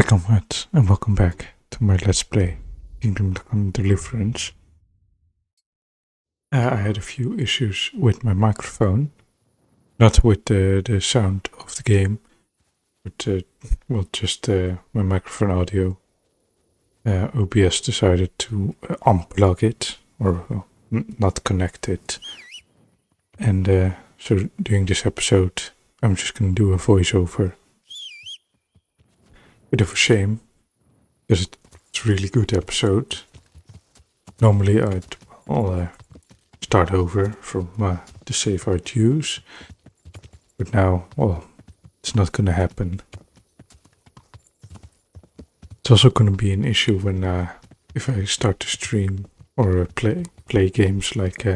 Hi comrades, and welcome back to my Let's Play Kingdom Come Deliverance. I had a few issues with my microphone, not with the sound of the game, but just my microphone audio. OBS decided to unplug it, or not connect it, and so during this episode I'm just going to do a voiceover. Bit of a shame, because it's a really good episode. Normally I'd start over from the save I'd use, but now, well, it's not gonna happen. It's also gonna be an issue when if I start to stream or play games like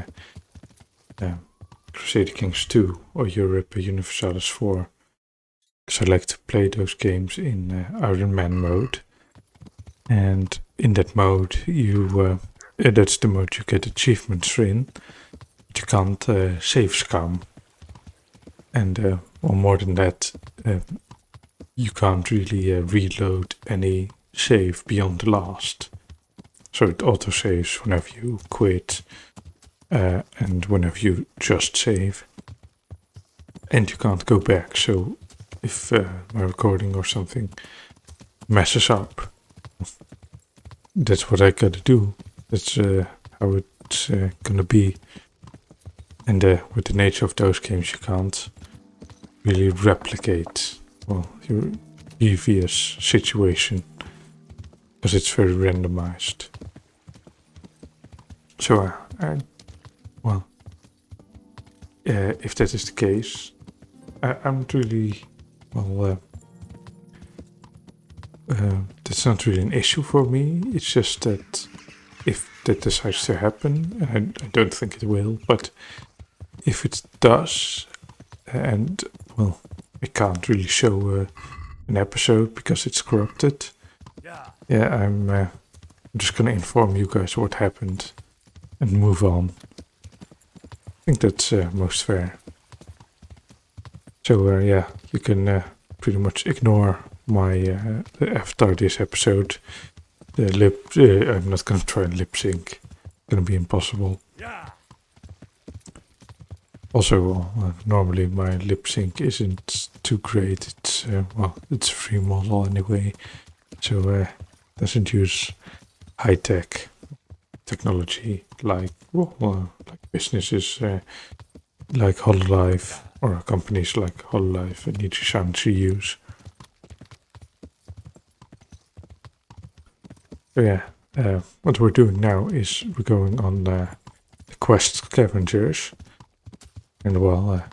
Crusader Kings 2 or Europe Universalis 4, because I like to play those games in Iron Man mode, and in that mode that's the mode you get achievements in. But you can't save scum, and more than that, you can't really reload any save beyond the last. So it auto saves whenever you quit and whenever you just save, and you can't go back. So if my recording or something messes up, that's what I gotta do. That's how it's gonna be. And with the nature of those games, you can't really replicate, well, your previous situation, because it's very randomized. So, if that is the case, I'm not really, that's not really an issue for me. It's just that if that decides to happen, and I don't think it will, but if it does, and, well, I can't really show an episode because it's corrupted, I'm just gonna inform you guys what happened and move on. I think that's most fair. So you can pretty much ignore my after this episode. I'm not gonna try and lip sync. It's gonna be impossible. Also, normally my lip sync isn't too great. It's it's a free model anyway, so doesn't use high tech technology like like businesses like Hololive or companies like Hololive and Nietzsche Sounds use. So what we're doing now is we're going on the quest scavengers. And well,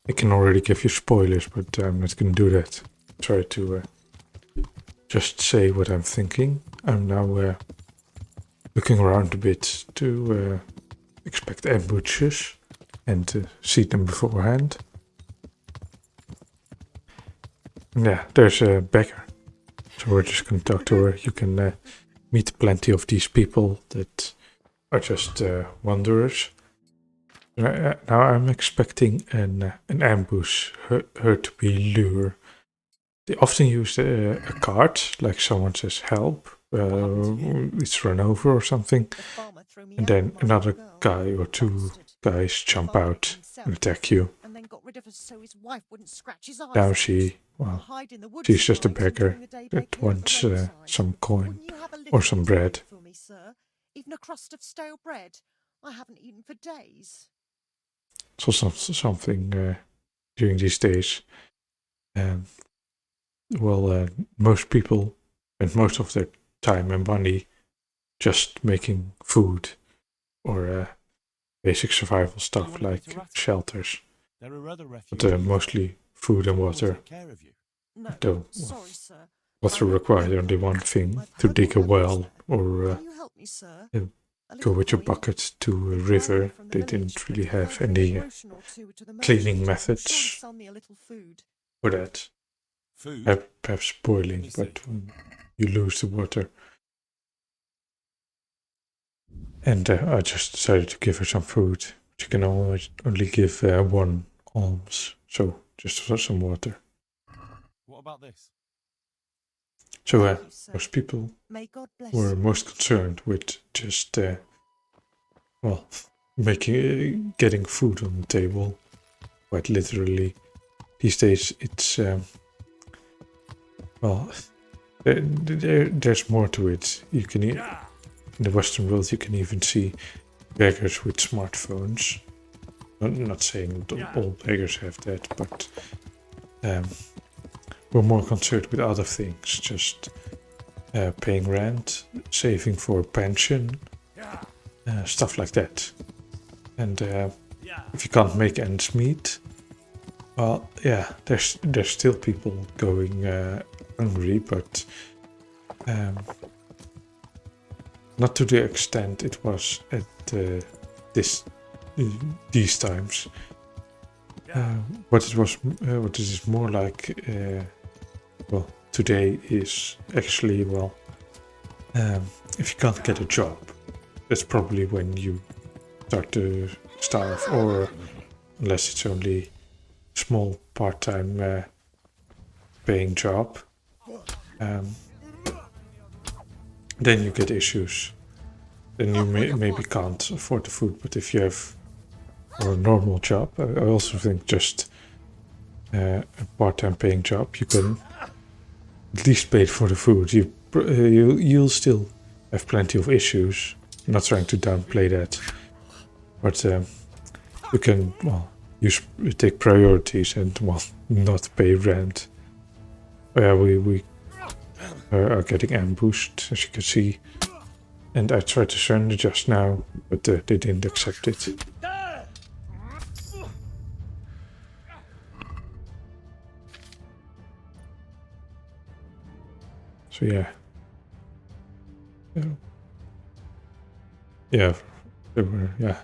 I can already give you spoilers, but I'm not going to do that. Try to just say what I'm thinking. I'm now looking around a bit to expect ambushes and to see them beforehand. And yeah, there's a beggar. So we're just going to talk to her. You can meet plenty of these people that are just wanderers. Now I'm expecting an ambush, her to be lure. They often use a cart, like someone says help, it's run over or something, and then another guy or two guys jump out and attack you. Now she's just a beggar that wants some coin or some bread. Even a crust of stale bread. I haven't eaten for days. So something during these days. Most people spend most of their time and money just making food or basic survival stuff like shelters, but mostly food and water. Though water required only one thing: to dig a well or go with your bucket to a river. They didn't really have any cleaning methods for that. Perhaps boiling, but when you lose the water. And I just decided to give her some food. She can only give one alms, so just some water. What about this? So Thank you, sir. most people May God bless were you. most concerned with just well, making getting food on the table, quite literally. These days, it's well, there's more to it. You can in the Western world, you can even see beggars with smartphones. I'm not saying that all beggars have that, but we're more concerned with other things, just paying rent, saving for pension, stuff like that. And if you can't make ends meet, well, yeah, there's still people going hungry, but not to the extent it was at these times. What it is more like, well, today is actually, well, if you can't get a job, that's probably when you start to starve, or unless it's only small part-time paying job, then you get issues. Then you maybe can't afford the food, but if you have a normal job, I also think just a part-time paying job, you can at least pay for the food. You'll still have plenty of issues. I'm not trying to downplay that, but you can, well, take priorities and, well, not pay rent. We are getting ambushed, as you can see, and I tried to surrender just now, but they didn't accept it. So yeah. Yeah, there were, yeah.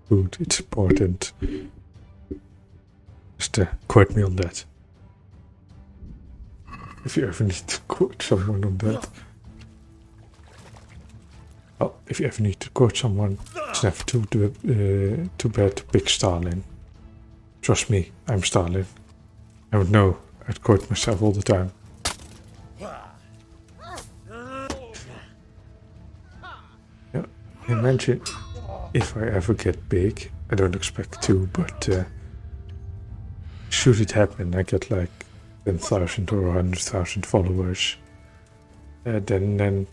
Food, it's important. Just quote me on that. If you ever need to quote someone on that. Well, if you ever need to quote someone, it's never too bad to pick Stalin. Trust me, I'm Stalin. I would know. I'd quote myself all the time. Yeah, imagine if I ever get big. I don't expect to, but should it happen, I get like 10,000 or 100,000 followers, then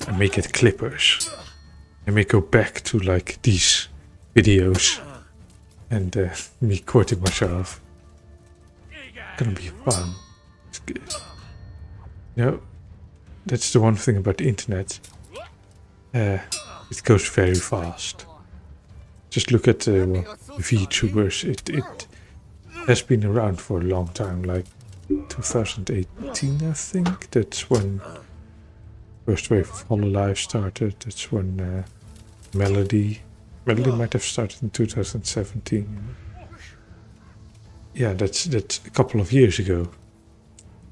I may get clippers. I may go back to like these videos and me quoting myself. It's gonna be fun. It's good. You know, that's the one thing about the internet. It goes very fast. Just look at VTubers. It has been around for a long time, like 2018, I think. That's when first wave of HoloLive started. That's when Melody might have started in 2017. Yeah, that's a couple of years ago,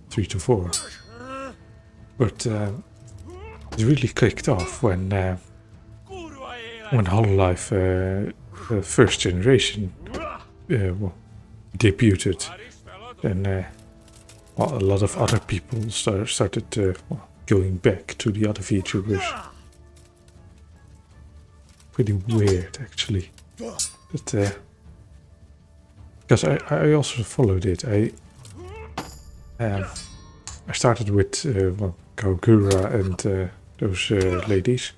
3 to 4. But it really kicked off when HoloLive first generation debuted. Then well, a lot of other people started going back to the other VTubers. Pretty weird, actually. But because I also followed it. I started with well, Kagura and those ladies,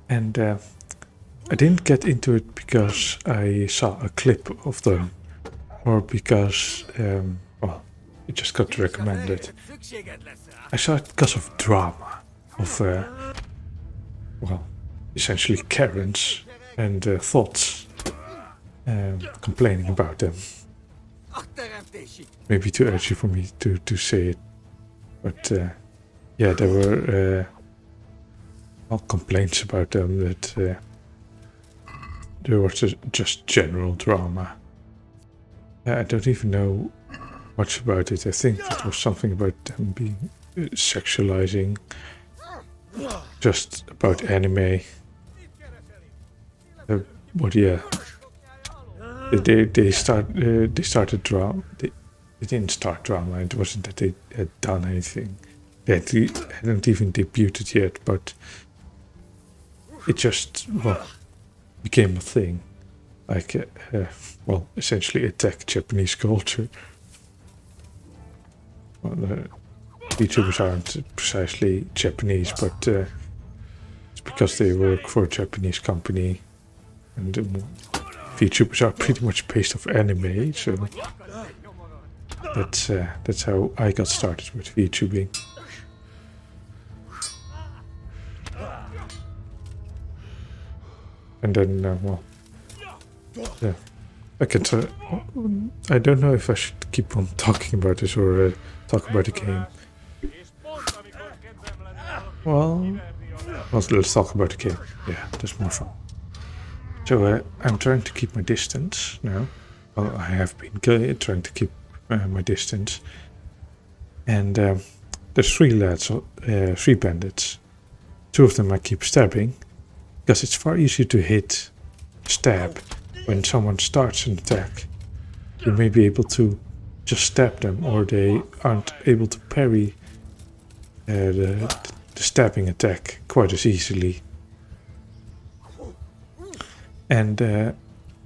and I didn't get into it because I saw a clip of them, or because well, it just got recommended. I saw it because of drama, of well, essentially Karens and thoughts complaining about them. Maybe too edgy for me to say it, but yeah, there were well, complaints about them that there was just general drama. I don't even know much about it. I think it was something about them being sexualizing, just about anime. But yeah, they started drama. they didn't start drama. It wasn't that they had done anything. They hadn't even debuted yet, but it just, well, became a thing. Like, well, essentially attack Japanese culture. Well, the VTubers aren't precisely Japanese, but it's because they work for a Japanese company. And VTubers are pretty much based off anime, so that's how I got started with VTubing. And then, well, yeah, I don't know if I should keep on talking about this or talk about the game. Well, let's talk about the game. Yeah, that's more fun. So I'm trying to keep my distance now. Well, I have been trying to keep my distance. And there's 3 lads, 3 bandits. 2 of them I keep stabbing, because it's far easier to hit stab when someone starts an attack. You may be able to just stab them, or they aren't able to parry the stabbing attack quite as easily. And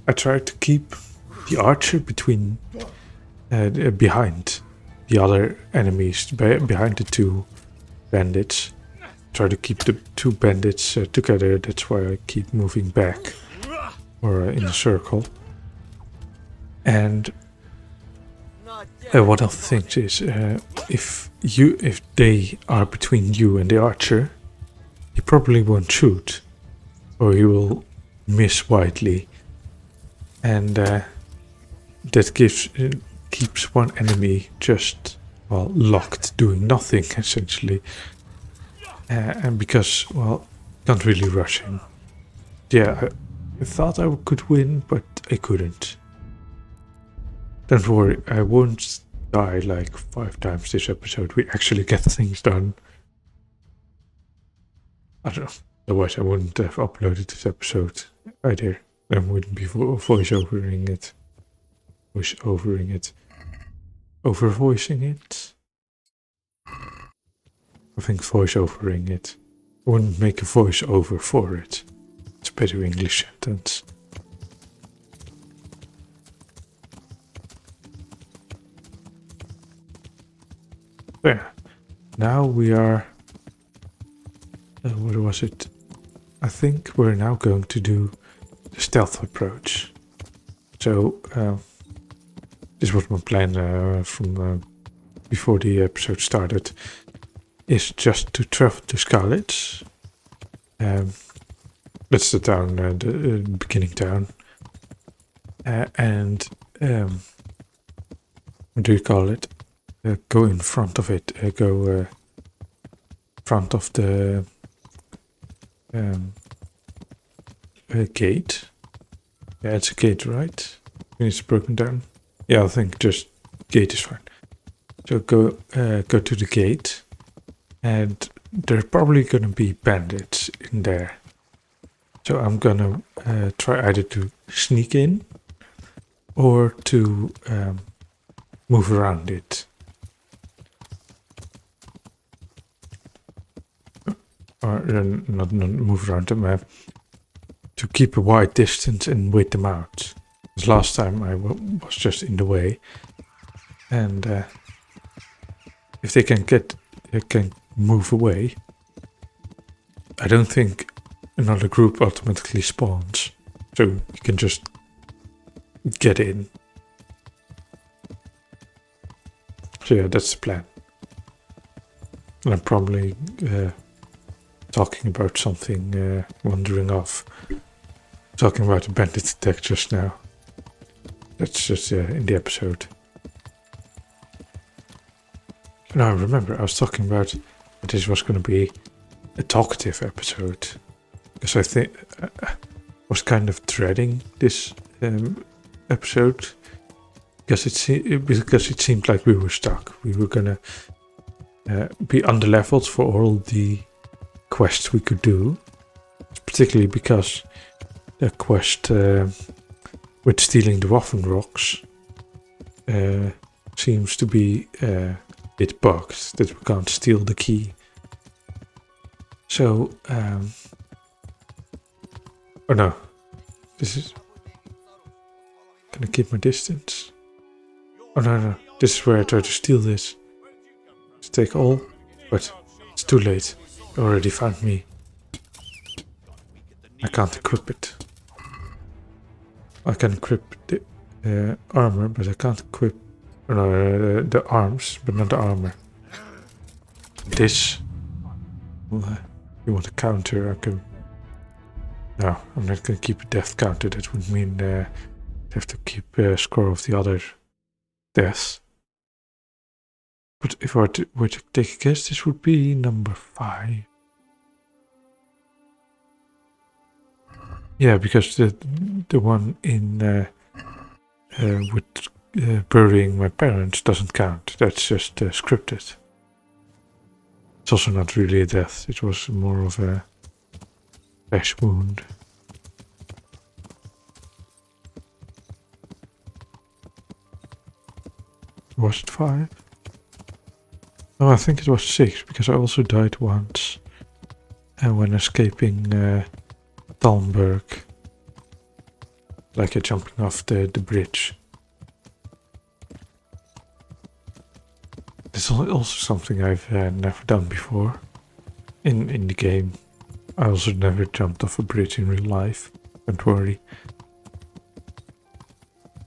I try to keep the archer behind the other enemies, behind the 2 bandits. Try to keep the 2 bandits together. That's why I keep moving back or in a circle. And one of the things is if they are between you and the archer, he probably won't shoot, or he will miss widely, and that keeps one enemy just, well, locked, doing nothing essentially. And because, well, can't really rush him. Yeah, I thought I could win, but I couldn't. Don't worry, I won't die like 5 times this episode. We actually get things done. I don't know. Otherwise I wouldn't have uploaded this episode either. I wouldn't be voice-overing it. Over-voicing it? I think voice-overing it. I wouldn't make a voice-over for it. It's a better English sentence. There. Now we are... what was it? I think we're now going to do the stealth approach. So, this was my plan from before the episode started. Is just to travel to Skalitz. That's the town, the beginning town. And what do you call it? Go in front of it. Go front of the gate. Yeah, it's a gate, right? When it's broken down. Yeah, I think just gate is fine. So go to the gate. And there's probably gonna be bandits in there. So I'm gonna try either to sneak in or to move around it. Or not move around them, to keep a wide distance and wait them out. Because last time I was just in the way. And if they can move away, I don't think another group automatically spawns, so you can just get in. So yeah, that's the plan. And I'm probably talking about something, wandering off, talking about the bandit attack just now. That's just in the episode. Now I remember I was talking about that this was going to be a talkative episode, because I think I was kind of dreading this episode because it seemed like we were stuck. We were gonna be underleveled for all the quests we could do, particularly because the quest with stealing the Waffen rocks seems to be a bit bugged, that we can't steal the key. So, oh no, this is... Can I keep my distance? Oh no, this is where I try to steal this. To take all, but it's too late. You already found me. I can't equip it. I can equip the armor, but I can't equip the arms, but not the armor. This... Well, you want a counter, I can... No, I'm not going to keep a death counter. That would mean I have to keep a score of the other deaths. But if I were to take a guess, this would be number 5. Yeah, because the one in with burying my parents doesn't count. That's just scripted. It's also not really a death. It was more of a flesh wound. Was it 5? No, I think it was 6, because I also died once when escaping Talmberg. Like jumping off the bridge. This is also something I've never done before in the game. I also never jumped off a bridge in real life, don't worry.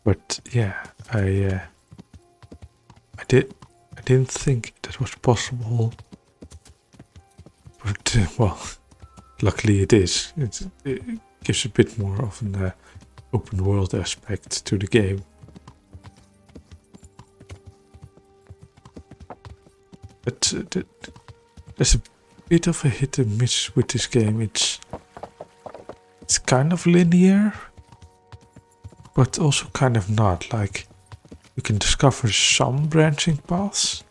But yeah, I didn't think that was possible. But well, luckily it is. It gives a bit more of an open world aspect to the game. But there's a bit of a hit and miss with this game. It's kind of linear, but also kind of not. Like, you can discover some branching paths,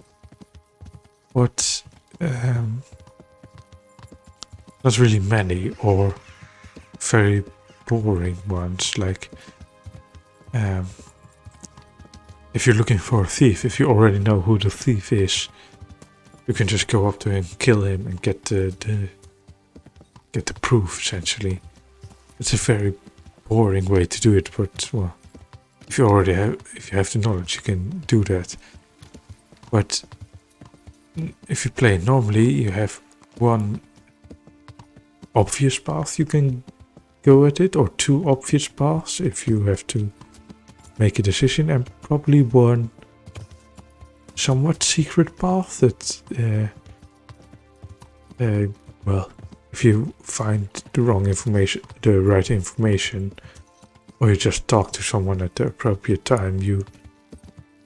but not really many, or very boring ones. Like, if you're looking for a thief, if you already know who the thief is, you can just go up to him, kill him, and get the proof. Essentially, it's a very boring way to do it. But well, if you have the knowledge, you can do that. But if you play normally, you have one obvious path you can go at it, or 2 obvious paths if you have to make a decision, and probably one somewhat secret path that, well, if you find the right information, or you just talk to someone at the appropriate time, you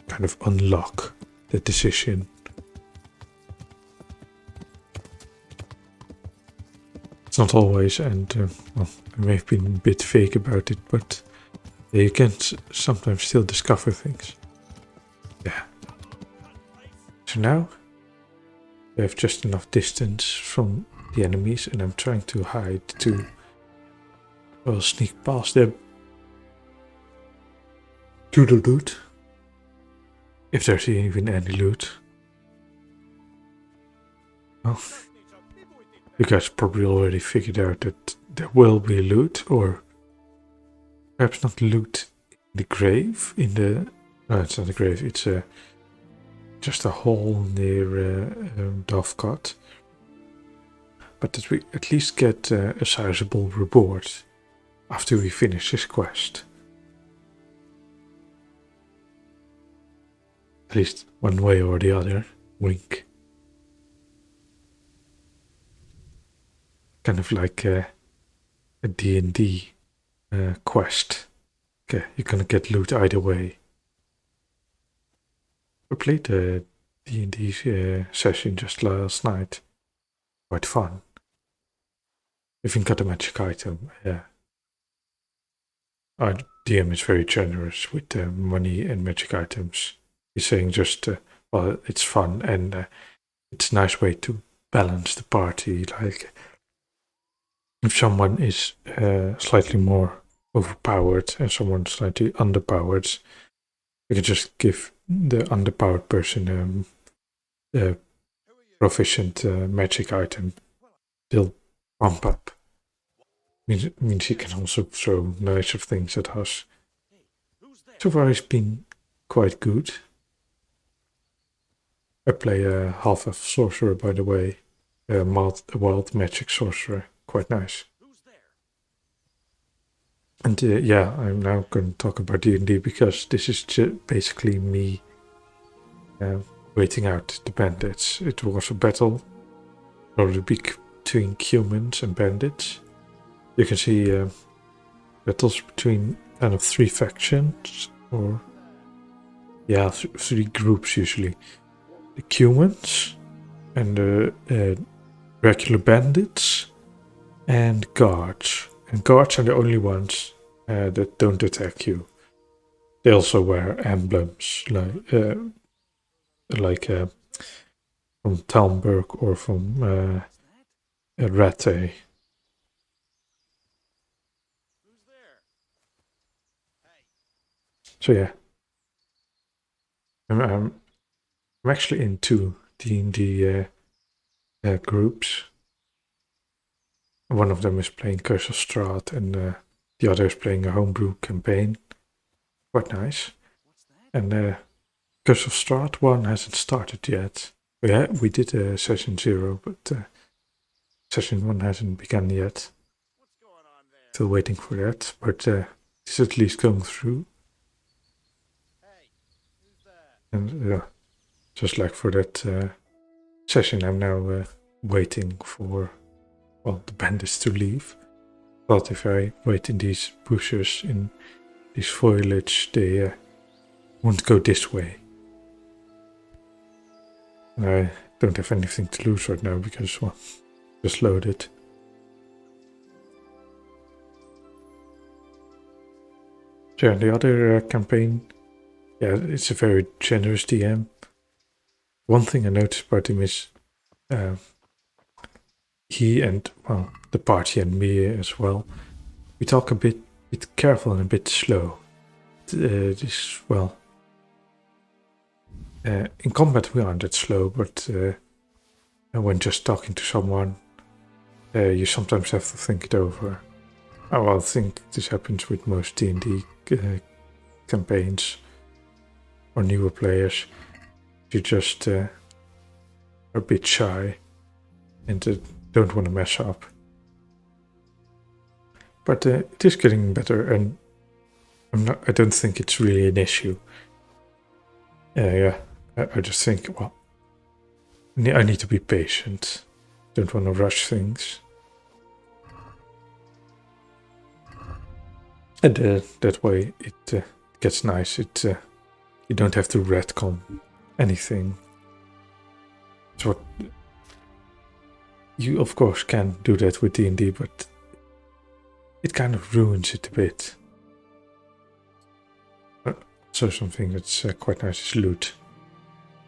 kind of unlock the decision. It's not always, and well, I may have been a bit vague about it, but you can sometimes still discover things. Yeah. So now we have just enough distance from the enemies, and I'm trying to hide to, well, sneak past them to the loot, if there's even any loot. Well, you guys probably already figured out that there will be loot, or perhaps not loot in the grave. No, it's not a grave. It's just a hole near Dovecot. But that we at least get a sizable reward after we finish this quest. At least one way or the other. Wink. Kind of like a D&D quest. Okay, you're gonna get loot either way. I played the D&D session just last night. Quite fun. Even got a magic item, yeah. Our DM is very generous with money and magic items. He's saying just, well, it's fun, and it's a nice way to balance the party. Like, if someone is slightly more overpowered and someone slightly underpowered, you can just give the underpowered person a proficient magic item, they'll bump up. Means he can also throw nicer things at us. So far he's been quite good. I play a half-elf sorcerer, by the way, a wild magic sorcerer, quite nice. And yeah, I'm now going to talk about D&D because this is basically me waiting out the bandits. It was a battle probably between humans and bandits. You can see battles between kind of three factions, or yeah, three groups usually. The humans and the regular bandits and guards. And guards are the only ones that don't attack you. They also wear emblems like from Talmberg or from Rattay. So yeah, I'm actually in two D&D groups. One of them is playing Curse of Strahd, and the other is playing a homebrew campaign. Quite nice. And Curse of Strahd 1 hasn't started yet. Yeah, we did session 0, but session 1 hasn't begun yet. Still waiting for that, but it's at least going through. And just like for that session, I'm now waiting for, well, the bandits to leave. But if I wait in these bushes, in this foliage, they won't go this way. And I don't have anything to lose right now because, well, just loaded. So yeah, the other campaign, yeah, it's a very generous DM. One thing I noticed about him is he and, well, the party and me as well, we talk a bit careful and a bit slow. This, well, in combat we aren't that slow, but when just talking to someone, you sometimes have to think it over. I think this happens with most D&D campaigns or newer players. You just are a bit shy and don't want to mess up. But it is getting better, and I don't think it's really an issue. Yeah, I just think, well, I need to be patient. Don't want to rush things. And that way it gets nice. You don't have to retcon anything. It's what you of course can do that with D&D, but it kind of ruins it a bit. So something that's quite nice is loot.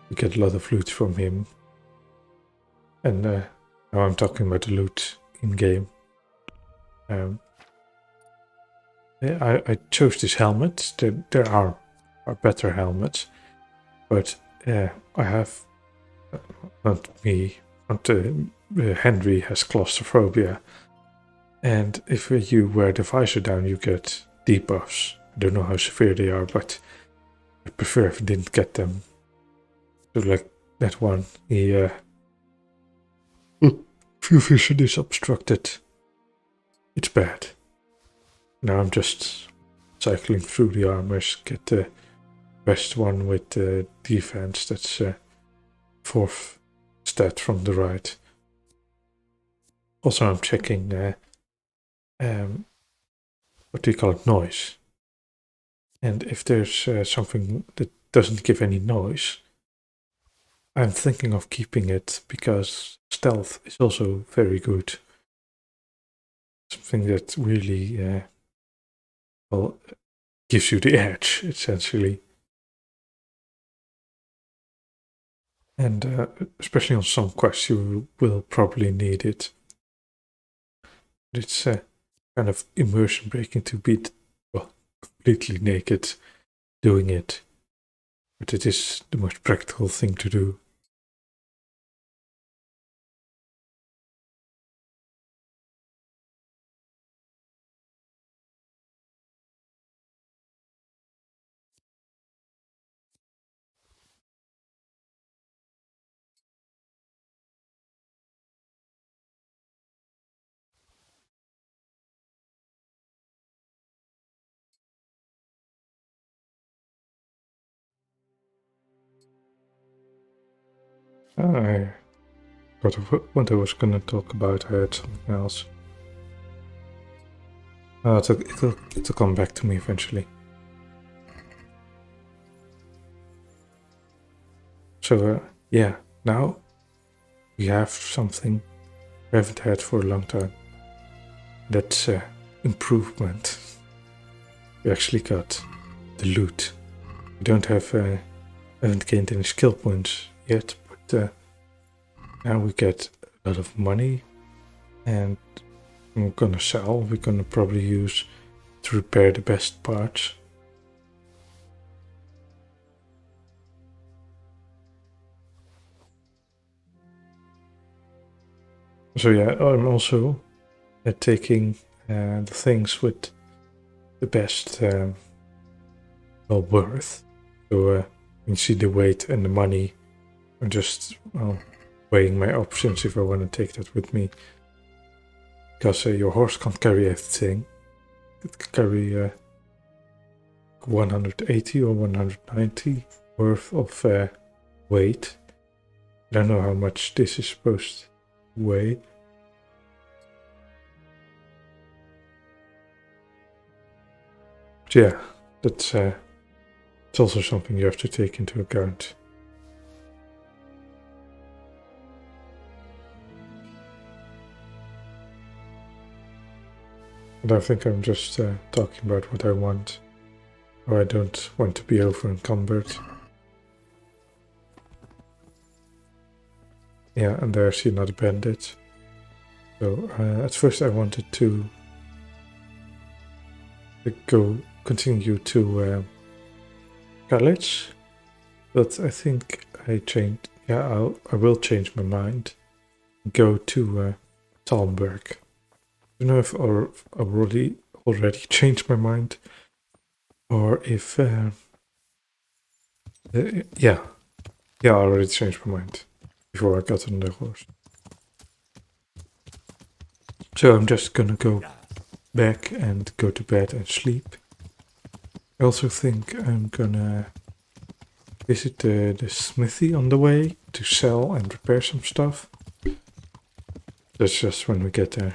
You get a lot of loot from him. And now I'm talking about the loot in game. I chose this helmet. There are better helmets, but I have not me. Not Henry has claustrophobia, and if you wear the visor down, you get debuffs. I don't know how severe they are, but I prefer if I didn't get them. So like that one, he view vision is obstructed. It's bad. Now I'm just cycling through the armors, get the best one with defense. That's fourth stat from the right. Also, I'm checking what do you call it, noise. And if there's something that doesn't give any noise, I'm thinking of keeping it because stealth is also very good. Something that really, well, gives you the edge, essentially. And especially on some quests, you will probably need it. It's kind of immersion breaking to be, well, completely naked doing it. but it is the most practical thing to do. I got what I was gonna talk about. I had something else. It'll come back to me eventually. So yeah, now we have something we haven't had for a long time. That's improvement. We actually got the loot. We don't have haven't gained any skill points yet, but now we get a lot of money, and we're gonna sell. We're gonna probably use to repair the best parts. So yeah, I'm also taking the things with the best worth. So you can see the weight and the money. I'm just weighing my options if I want to take that with me. Because your horse can't carry everything. It can carry 180 or 190 worth of weight. I don't know how much this is supposed to weigh. But yeah, that's it's also something you have to take into account. And I think I'm just talking about what I want, or I don't want to be over encumbered. Yeah, and there's another bandit. So at first I wanted to continue to college, but I think I changed. Yeah, I will change my mind. Go to Talmberg. I don't know if I already changed my mind, or if yeah, I already changed my mind before I got on the horse. So I'm just gonna go back and go to bed and sleep. I also think I'm gonna visit the smithy on the way to sell and repair some stuff. That's just when we get there.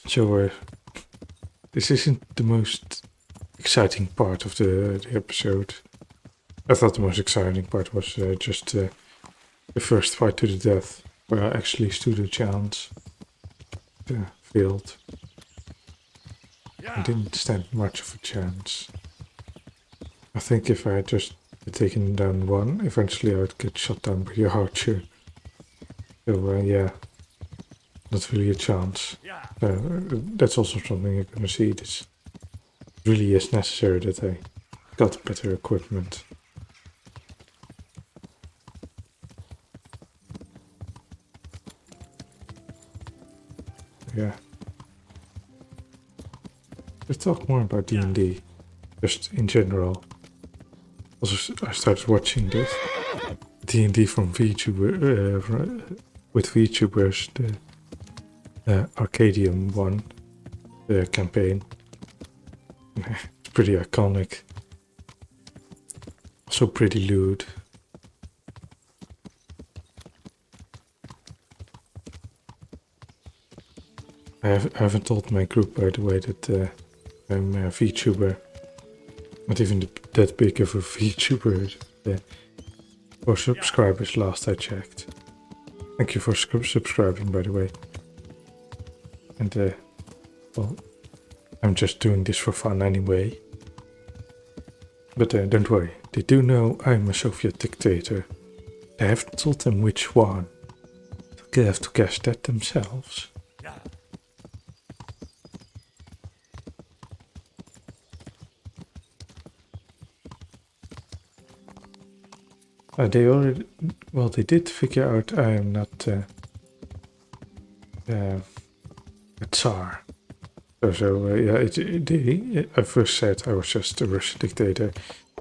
So this isn't the most exciting part of the episode. I thought the most exciting part was just the first fight to the death, where I actually stood a chance. Failed. I didn't stand much of a chance. I think if I had just taken down one, eventually I would get shot down by a archer. So yeah, not really a chance. That's also something you're gonna see. This really is necessary that I got better equipment. Yeah. Let's talk more about D&D, just in general. Also, I started watching this D&D from Vtuber, with Vtubers, the Arcadium one, the campaign. It's pretty iconic. Also pretty lewd. I haven't told my group, by the way, that I'm a VTuber. Not even that big of a VTuber for subscribers, last I checked. Thank you for subscribing, by the way. And, well, I'm just doing this for fun anyway. But don't worry, they do know I'm a Soviet dictator. I haven't told them which one. They have to guess that themselves. They already, well, they did figure out I am not a Tsar. Yeah, I first said I was just a Russian dictator,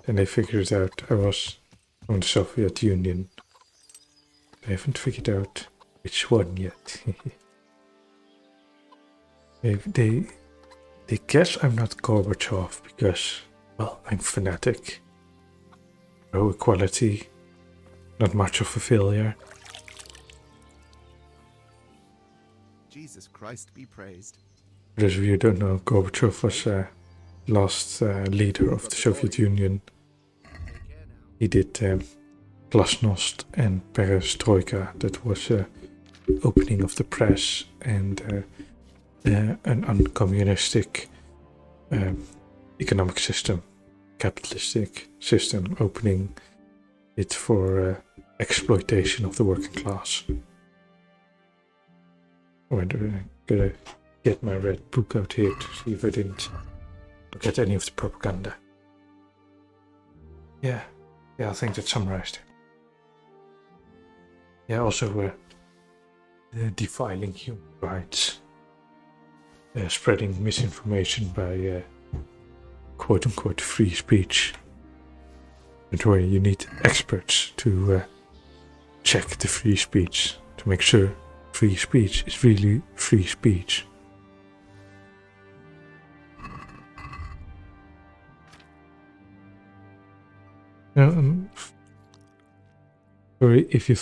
and they figured out I was from the Soviet Union. They haven't figured out which one yet. they guess I'm not Gorbachev because, well, I'm fanatic. No equality, not much of a failure. Jesus Christ be praised. For those of you who don't know, Gorbachev was last leader of the Soviet Union. He did Glasnost and Perestroika. That was opening of the press and an uncommunistic economic system, capitalistic system, opening it for exploitation of the working class. I'm gonna get my red book out here to see if I didn't look at any of the propaganda. Yeah, I think that summarized it. Yeah, also defiling human rights, spreading misinformation by quote-unquote free speech, but where you need experts to check the free speech to make sure free speech is really free speech. Sorry if you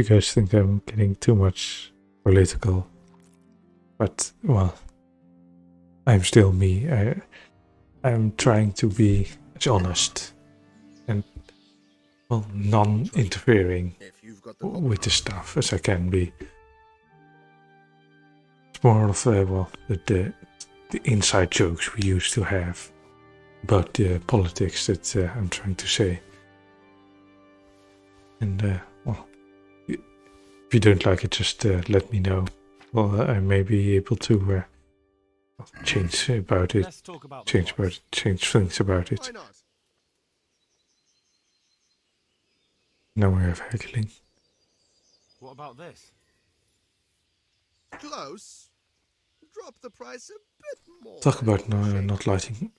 guys think I'm getting too much political, but well, I'm still me. I'm trying to be as honest and well non-interfering with the stuff as I can be. It's more of the inside jokes we used to have about the politics that I'm trying to say. And well, if you don't like it, just let me know. Well, I may be able to change about it, change things about it. Why not? Now we have heckling. What about this? Close. Drop the price a bit more. Talk about not liking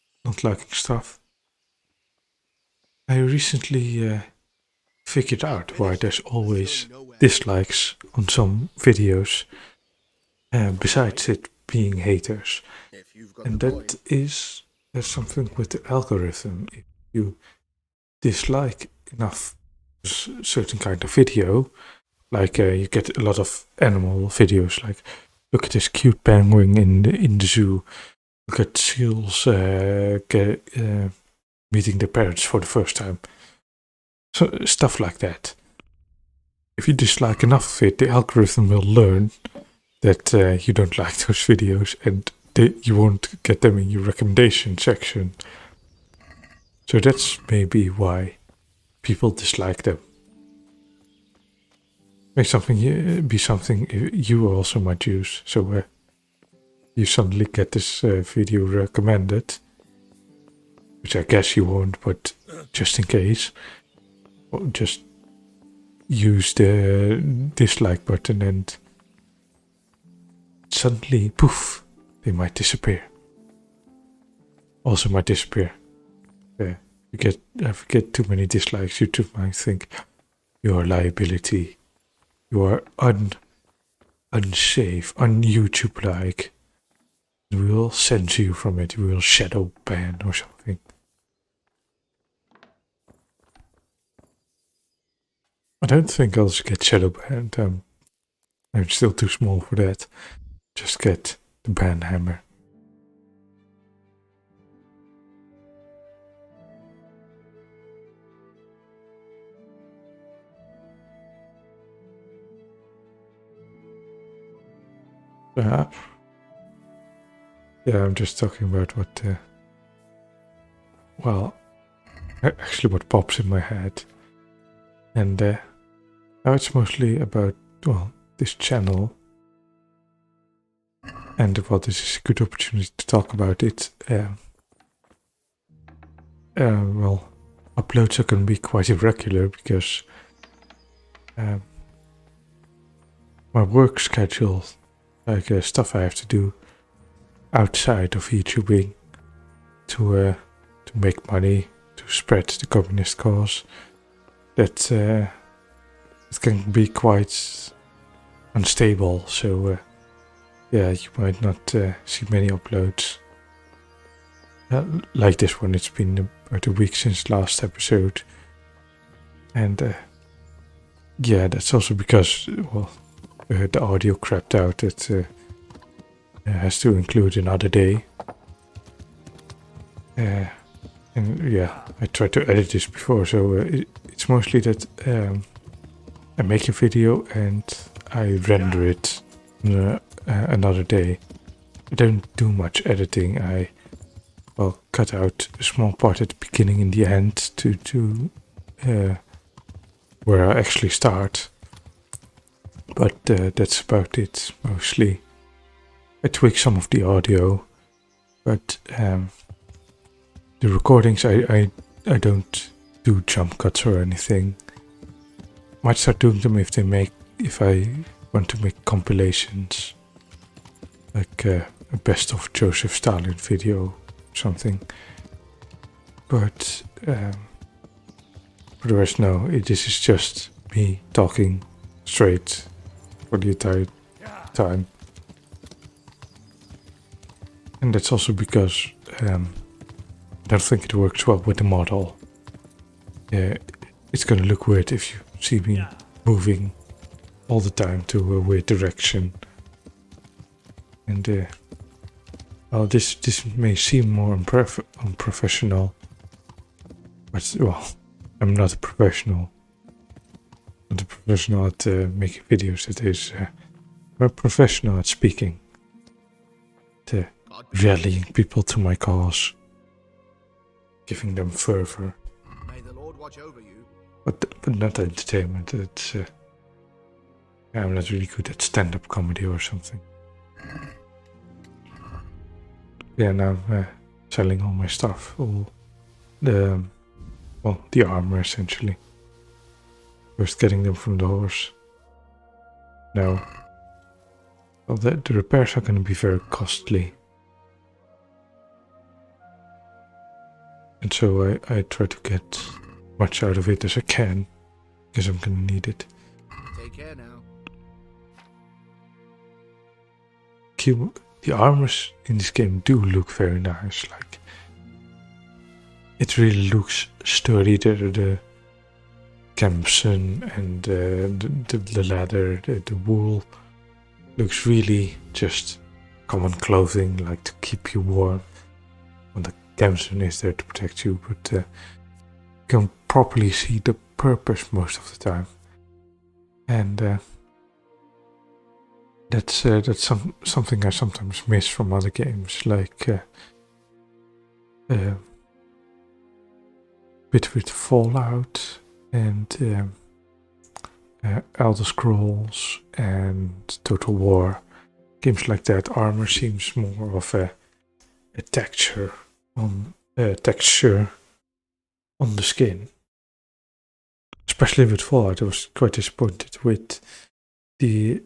stuff. I recently figured out why there's always dislikes on some videos, besides it being haters. And that is something with the algorithm. If you dislike enough certain kind of video, like you get a lot of animal videos, like look at this cute penguin in the zoo, look at seals meeting their parents for the first time. So stuff like that. If you dislike enough of it, the algorithm will learn that you don't like those videos, and you won't get them in your recommendation section. So that's maybe why people dislike them. Make something be something you also might use. So you suddenly get this video recommended, which I guess you won't, but just in case, just use the dislike button and suddenly, poof, they might disappear. Also might disappear. If you get too many dislikes, YouTube might think you are a liability. You are unsafe, un-YouTube-like. We will censor you from it. We will shadow ban or something. I don't think I'll just get shadow banned. I'm still too small for that. Just get the ban hammer. Yeah, I'm just talking about what, well, actually what pops in my head. And now it's mostly about, well, this channel. And well, this is a good opportunity to talk about it. Well, uploads are going to be quite irregular because my work schedule, like stuff I have to do outside of YouTubing to make money, to spread the communist cause, that it can be quite unstable. So yeah, you might not see many uploads. Like this one, it's been about a week since last episode, and yeah, that's also because well, the audio crapped out. It has to include another day, and yeah, I tried to edit this before, so it's mostly that I make a video and I render it another day. I don't do much editing. I cut out a small part at the beginning and the end to where I actually start. But that's about it, mostly. I tweak some of the audio, but the recordings I don't do jump cuts or anything. Might start doing them if I want to make compilations, like a best of Joseph Stalin video. Something, but for the rest, no. This is just me talking straight for the entire time, and that's also because I don't think it works well with the model. It's gonna look weird if you see me moving all the time to a weird direction, and well, this may seem more unprofessional, but well, I'm not a professional. Not a professional at making videos. It is I'm a professional at speaking, at rallying people to my cause, giving them fervor. May the Lord watch over you. But not entertainment. It's I'm not really good at stand-up comedy or something. Yeah, now I'm selling all my stuff, all the armor essentially. First getting them from the horse. Now, well, the repairs are going to be very costly, and so I try to get much out of it as I can, because I'm going to need it. Take care now. The armors in this game do look very nice. Like, it really looks sturdy. The cambson and the leather, the wool looks really just common clothing, like to keep you warm. Well, the cambson is there to protect you, but you can properly see the purpose most of the time, and that's something I sometimes miss from other games, like bit with Fallout and Elder Scrolls and Total War. Games like that, armor seems more of a texture on the skin. Especially with Fallout, I was quite disappointed with the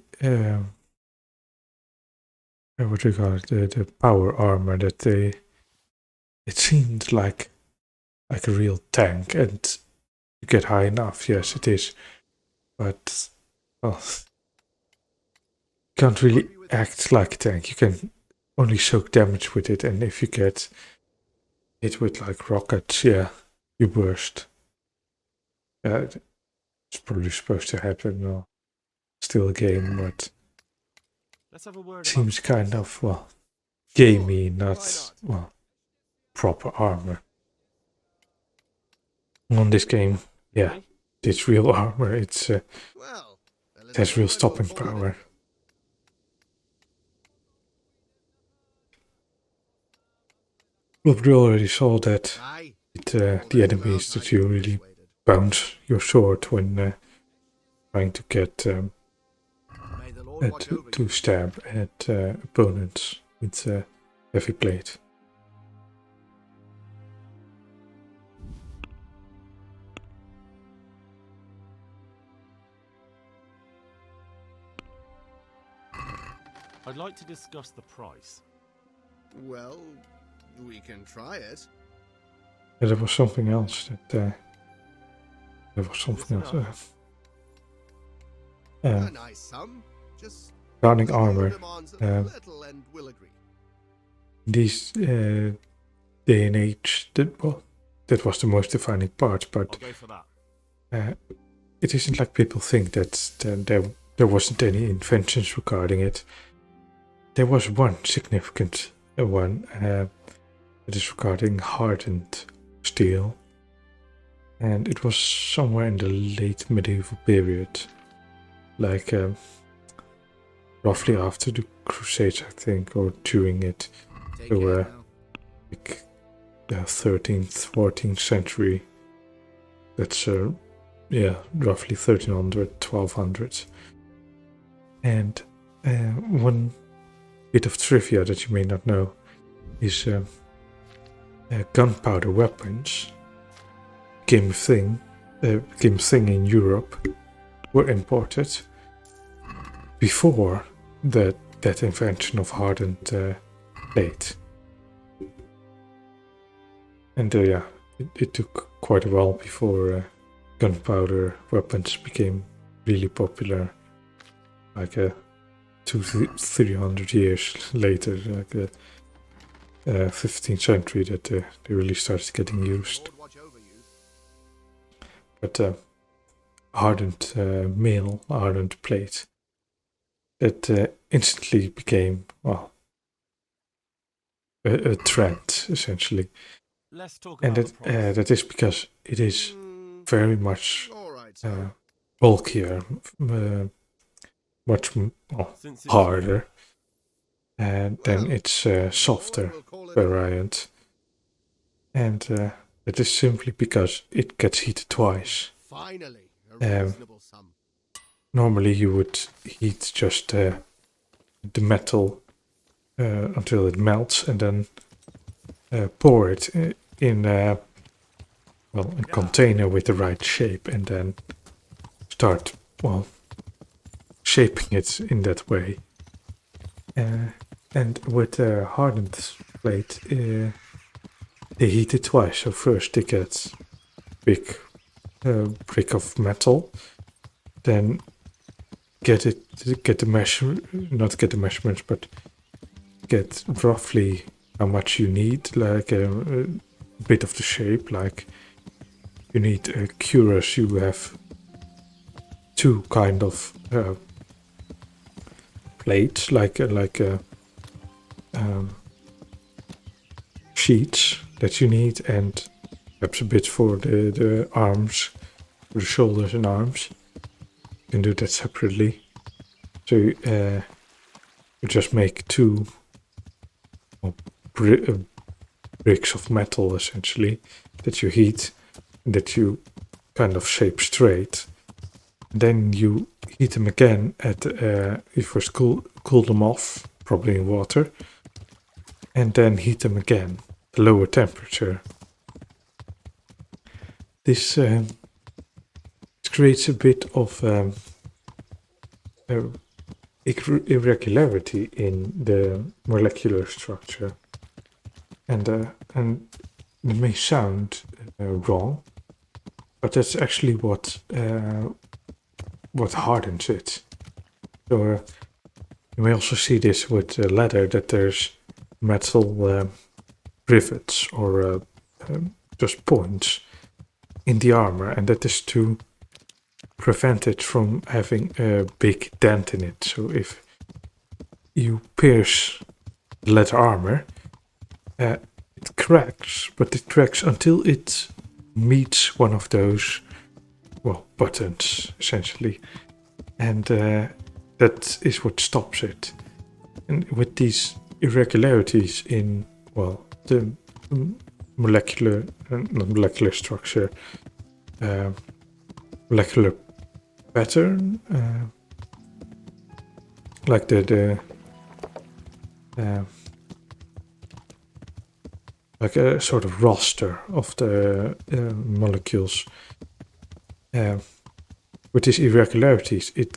what do you call it? The power armor that it seemed like a real tank, and you get high enough. Yes, it is, but well, you can't really act like a tank. You can only soak damage with it, and if you get hit with like rockets, yeah, you burst. It's probably supposed to happen. Well, still a game, but Let's have a word. seems kind of gamey, not proper armor. On this game, yeah, it's real armor. It's Well, it has real stopping power. Well, we already saw that the enemies that you really bounce your sword when trying to get to stab at opponents with heavy blade. I'd like to discuss the price. Well, we can try it. Yeah, there was something else that there was Is something this else. enough? A nice sum. Just Regarding review your armor, demands a little and we'll agree. these day and age, that was the most defining part. I'll But go for that. it isn't like people think that there wasn't any inventions regarding it. There was one significant one that is regarding hardened steel, and it was somewhere in the late medieval period, like roughly after the Crusades, I think, or during it. Take There care were now. like the 13th, 14th century. That's roughly 1300, 1200. And one bit of trivia that you may not know is gunpowder weapons became a thing in Europe, were imported before that invention of hardened plate. And it took quite a while before gunpowder weapons became really popular, like 200-300 years later, like the 15th century, that they really started getting used. Lord watch over you. But hardened mail, hardened plate, that instantly became, well, a trend, essentially. Let's talk And about the price. that is because it is very much All right, sir. bulkier, much Since it's harder, and then Well, it's Lord, softer we'll call it variant. And that is simply because it gets heated twice. finally a reasonable sum. Normally you would heat just the metal until it melts and then pour it in a container with the right shape and then start, shaping it in that way. And with a hardened plate, they heat it twice. So first they get big brick of metal, then get the measurements, but get roughly how much you need, like a bit of the shape. Like you need a curious, you have two kind of plates, like sheets that you need, and perhaps a bit for the arms, for the shoulders and arms. You can do that separately. So you just make two bricks of metal, essentially, that you heat and that you kind of shape straight. Then you heat them again at you first cool them off, probably in water, and then heat them again at a lower temperature. This creates a bit of irregularity in the molecular structure, and it may sound wrong, but that's actually what hardens it. So you may also see this with leather, that there's metal rivets or just points in the armor, and that is to prevent it from having a big dent in it. So if you pierce the leather armor, it cracks, but it cracks until it meets one of those buttons, essentially, and that is what stops it. And with these irregularities in the molecular structure, molecular pattern, like the like a sort of roster of the molecules. With these irregularities, it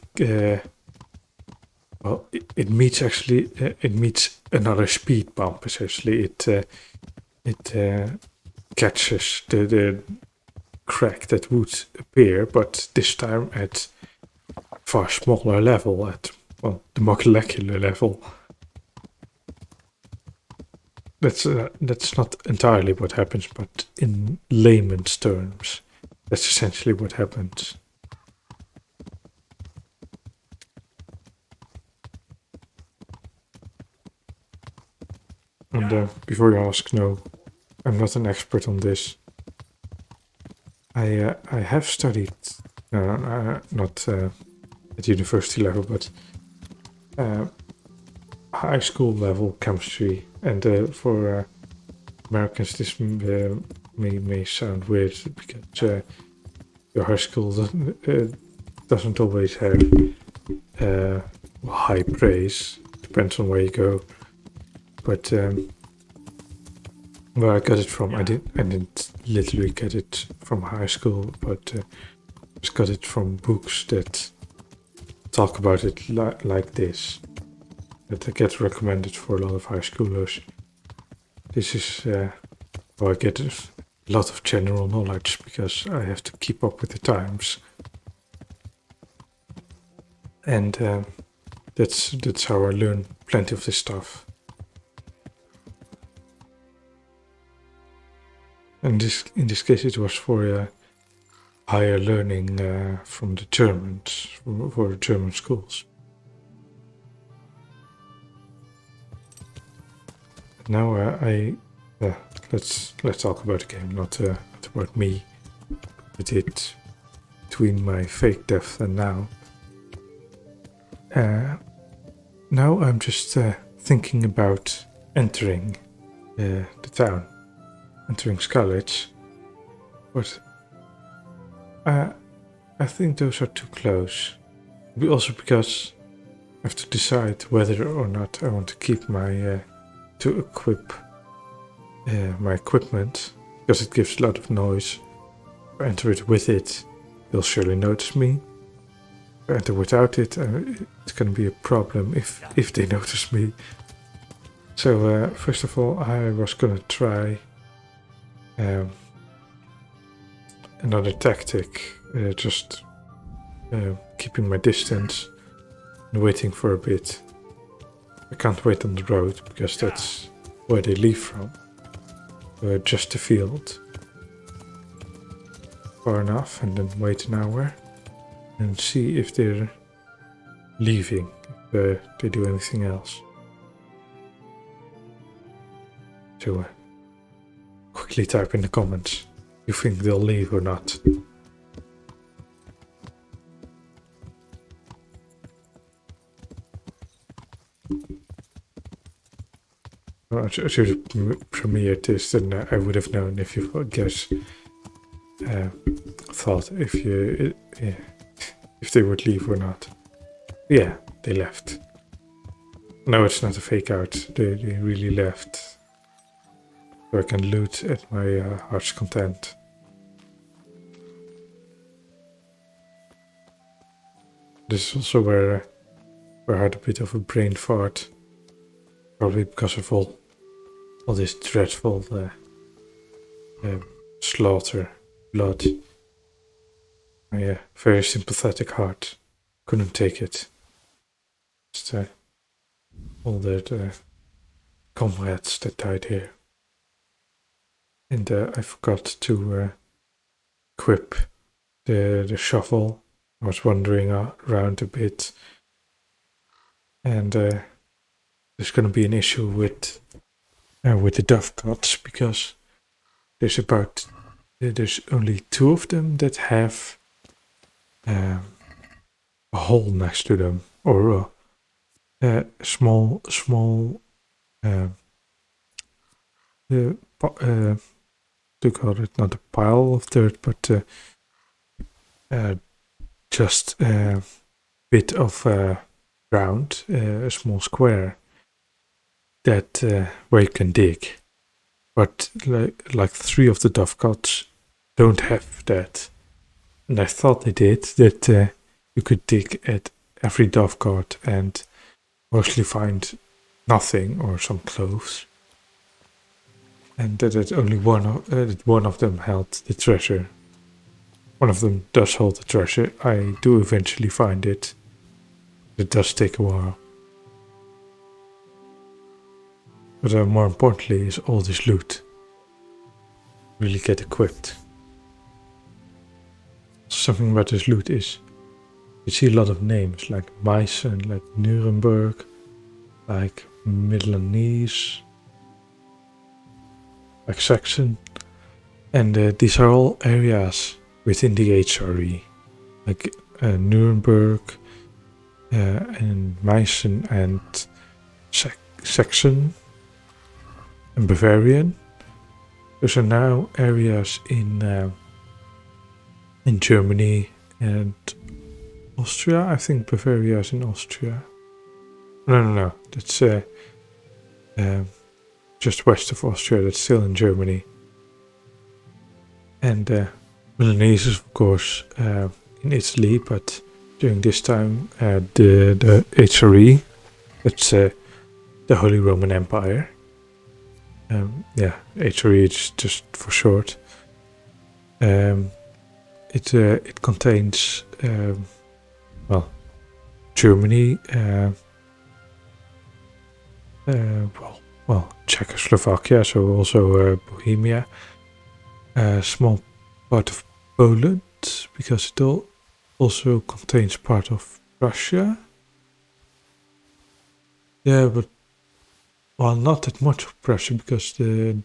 well, it meets actually. It meets another speed bump. Essentially, it catches the crack that would appear, but this time at far smaller level, at the molecular level. That's not entirely what happens, but in layman's terms, that's essentially what happens. And before you ask, no, I'm not an expert on this. I have studied, not at university level, but high school level chemistry. And for Americans, this may sound weird because your high school doesn't always have high praise. Depends on where you go. But where I got it from, I didn't literally get it from high school, but just got it from books that talk about it like this. That gets recommended for a lot of high schoolers. This is I get a lot of general knowledge because I have to keep up with the times, and that's how I learn plenty of this stuff. And in this case, it was for higher learning from the Germans, for German schools. Now let's talk about the game, not about me. I did between my fake death and now. Now I'm just thinking about entering the town, entering Skalitz, but I think those are too close. Also because I have to decide whether or not I want to keep my to equip my equipment, because it gives a lot of noise. If I enter it with it, they'll surely notice me. If I enter without it, it's going to be a problem if they notice me. So first of all, I was going to try another tactic, just keeping my distance and waiting for a bit. I can't wait on the road because that's where they leave from. Just the field. Far enough, and then wait an hour and see if they're leaving, if they do anything else. So quickly type in the comments, you think they'll leave or not. I should have premiered this, and I would have known if you thought if they would leave or not. Yeah, they left. No, it's not a fake out. They really left. So I can loot at my heart's content. This is also where I had a bit of a brain fart. Probably because of all this dreadful slaughter, blood. My very sympathetic heart couldn't take it. Just all the comrades that died here. And I forgot to equip the shovel. I was wandering around a bit. And there's going to be an issue with the dovecots because there's only 2 of them that have a hole next to them, or a small to call it not a pile of dirt, but just a bit of ground, a small square that where you can dig. But like 3 of the dovecots don't have that, and I thought they did, that you could dig at every dovecot and mostly find nothing or some clothes. And that only one of them held the treasure. One of them does hold the treasure. I do eventually find it. It does take a while. But more importantly is all this loot. Really get equipped. Something about this loot is you see a lot of names like Meissen, like Nuremberg, like Milanese, like Saxon. And these are all areas within the HRE. Like Nuremberg and Meissen and Saxon and Bavarian. Those are now areas in Germany and Austria. I think Bavaria is in Austria. No. That's just west of Austria. That's still in Germany. And Milanese is of course in Italy, but during this time the HRE, that's the Holy Roman Empire. HRE is just for short. It contains Germany, Czechoslovakia, so also Bohemia, a small part of Poland, because it also contains part of Russia. Yeah, but not that much of Prussia, because the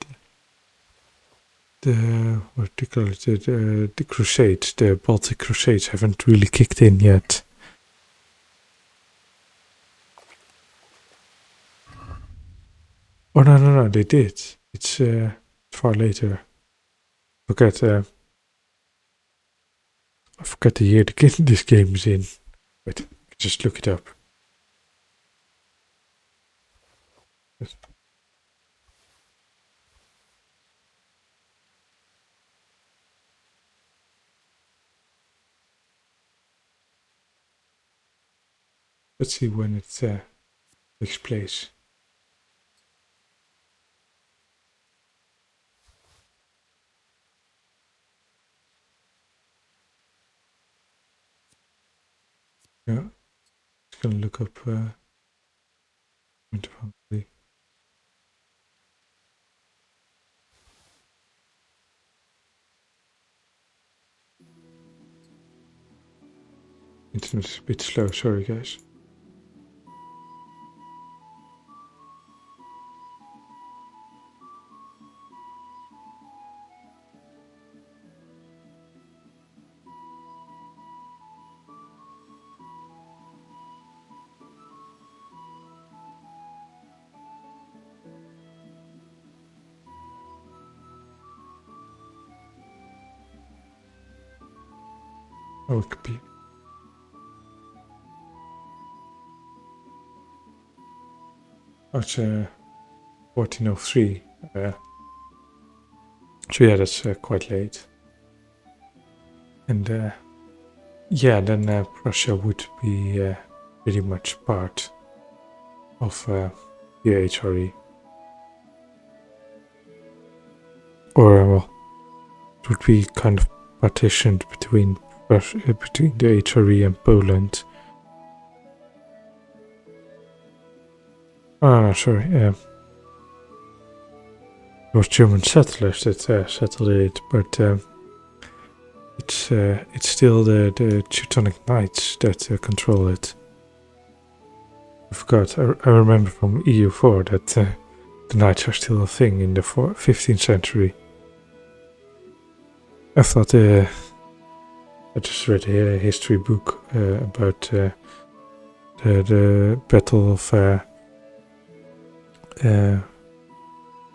Crusades, the Baltic Crusades, haven't really kicked in yet. Oh no, they did. It's far later. I forget the year this game is in. Wait, just look it up. Let's see when it takes place. Yeah, just gonna look up Winter of Hungary. Internet's a bit slow, sorry guys. Oh, it could be. Oh, it's 1403. So yeah, that's quite late. And then Prussia would be pretty much part of the HRE. Or it would be kind of partitioned between the HRE and Poland. Oh, no, sorry. It was German settlers that settled it, but it's still the Teutonic Knights that control it. I forgot. I remember from EU4 that the Knights are still a thing in the 15th century. I thought I just read a history book about the Battle of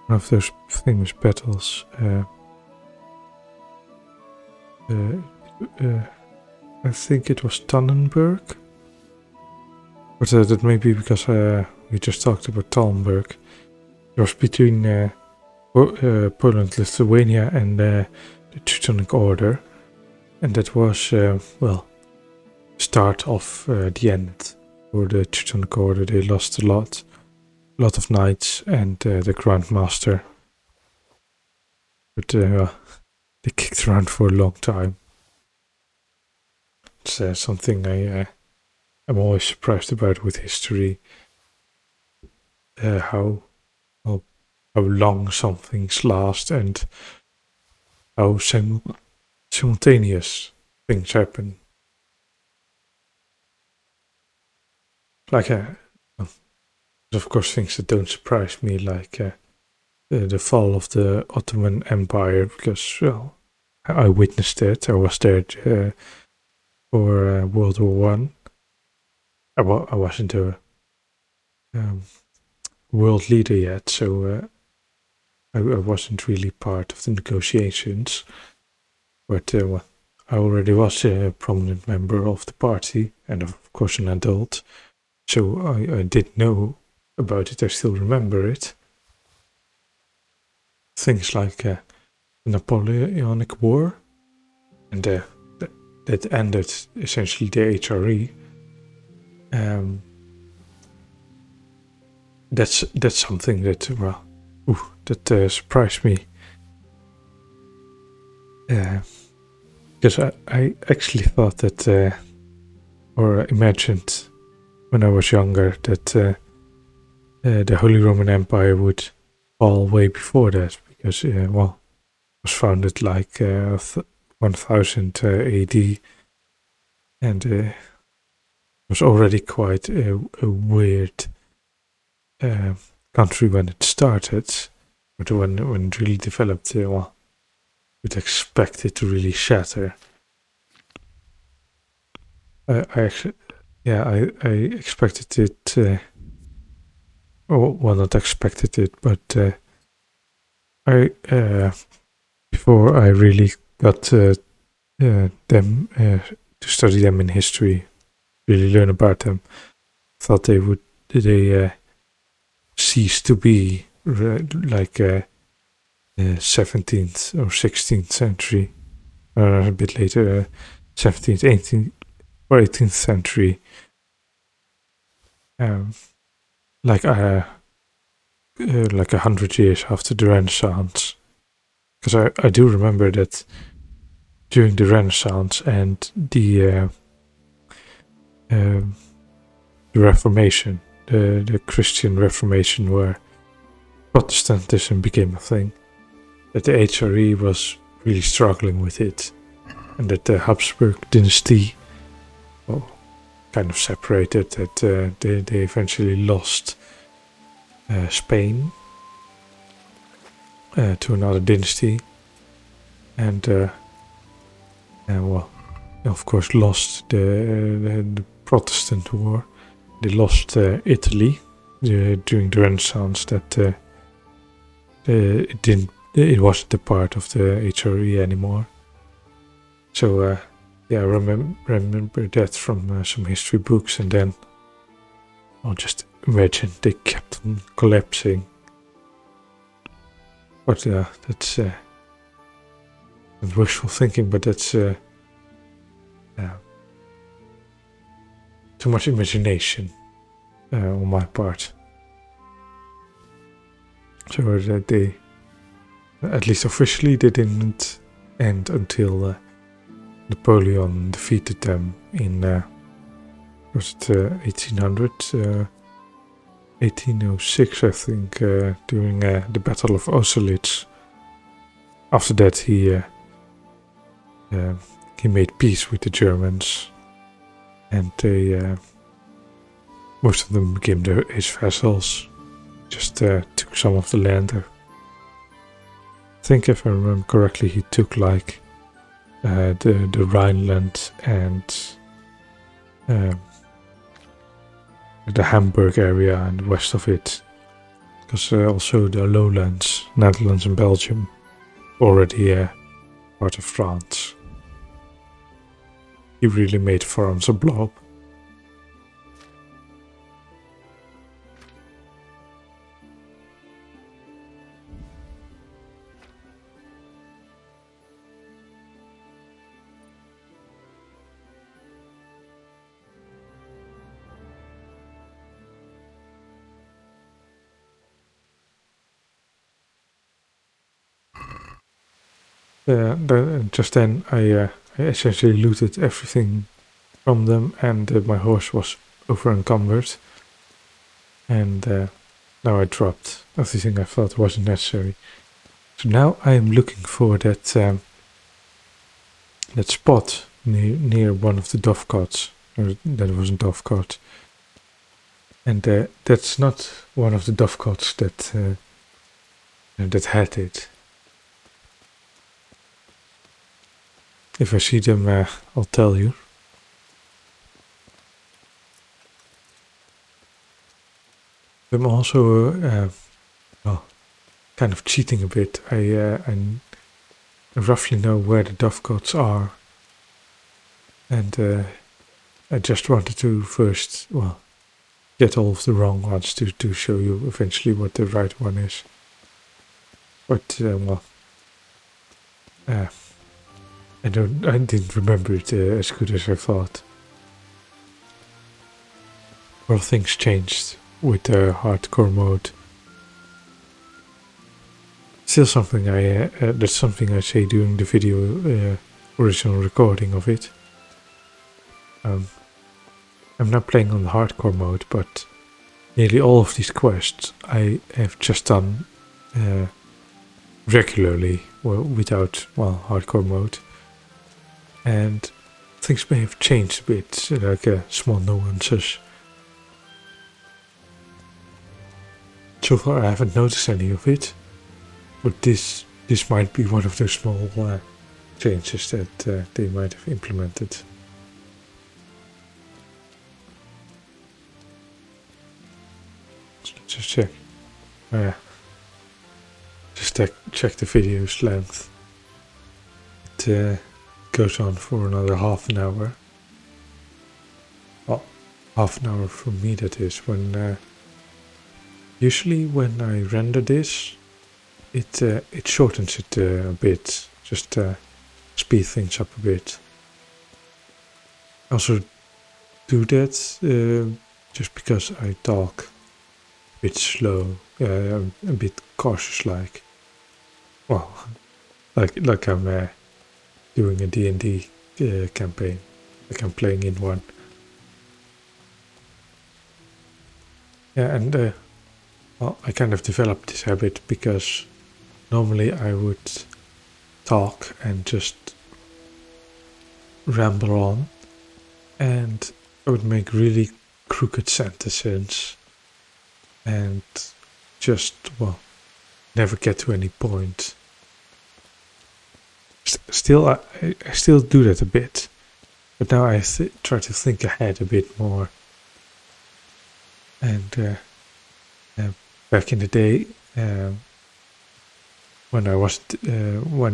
one of those famous battles. I think it was Tannenberg. But that may be because we just talked about Talmberg. It was between Poland, Lithuania, and the Teutonic Order, and that was start of the end for the Teutonic Order. They lost a lot of knights and the Grand Master. But they kicked around for a long time. It's something I'm always surprised about with history. How long some things last and how simultaneous things happen. Like, of course, things that don't surprise me, like the fall of the Ottoman Empire, because, well, I witnessed it. I was there for World War One. I wasn't a world leader yet, so I wasn't really part of the negotiations. But well, I already was a prominent member of the party, and of course an adult. So I did know about it. I still remember it. Things like the Napoleonic War, and that ended essentially the HRE. That's something that surprised me. Because I actually thought that, or imagined when I was younger, that the Holy Roman Empire would fall way before that, because it was founded like 1000 AD, and was already quite a weird country when it started, but when it really developed, you'd expect it to really shatter. I expected it. Not expected it, but I before I really got them to study them in history, really learn about them, thought they cease to be like 17th or 16th century, or a bit later, 17th, 18th, or 18th century. Like 100 years after the Renaissance, because I do remember that during the Renaissance and the Reformation, the Christian Reformation, where Protestantism became a thing, that the HRE was really struggling with it, and that the Habsburg dynasty, kind of separated. That they eventually lost Spain to another dynasty, and of course, lost the Protestant war. They lost Italy during the Renaissance. That it wasn't a part of the HRE anymore. So I remember that from some history books, and then I'll just imagine they kept on collapsing. But that's wishful thinking, but that's too much imagination on my part. So that they, at least officially, they didn't end until Napoleon defeated them in was it 1800, 1806, I think, during the Battle of Austerlitz. After that, he made peace with the Germans, and they most of them became his vassals. Just took some of the land. I think, if I remember correctly, he took like the Rhineland and the Hamburg area and the west of it, because also the lowlands, Netherlands and Belgium, already part of France. He really made France a blob. just then I essentially looted everything from them, and my horse was over encumbered. And now I dropped everything I thought wasn't necessary. So now I am looking for that that spot near one of the dovecots. Or that wasn't dovecot. And that's not one of the dovecots that had it. If I see them, I'll tell you. I'm also well, kind of cheating a bit. I roughly know where the dovecots are, and I just wanted to first, well, get all of the wrong ones to show you eventually what the right one is. But well, I didn't remember it as good as I thought. Well, things changed with the hardcore mode. Still something that's something I say during the video original recording of it. I'm not playing on the hardcore mode, but nearly all of these quests I have just done regularly, well, without, well, hardcore mode. And things may have changed a bit, like small nuances. So far I haven't noticed any of it, but this might be one of those small changes that they might have implemented. Let's just check. Just check the video's length. It goes on for another half an hour. Well, half an hour for me, that is. When usually when I render this, it shortens it a bit, just speed things up a bit. I also do that just because I talk a bit slow, a bit cautious, like. Well, like I'm doing a D&D campaign, like I'm playing in one. Yeah, and well, I kind of developed this habit because normally I would talk and just ramble on, and I would make really crooked sentences and just, well, never get to any point. Still, I still do that a bit, but now I try to think ahead a bit more. And back in the day, when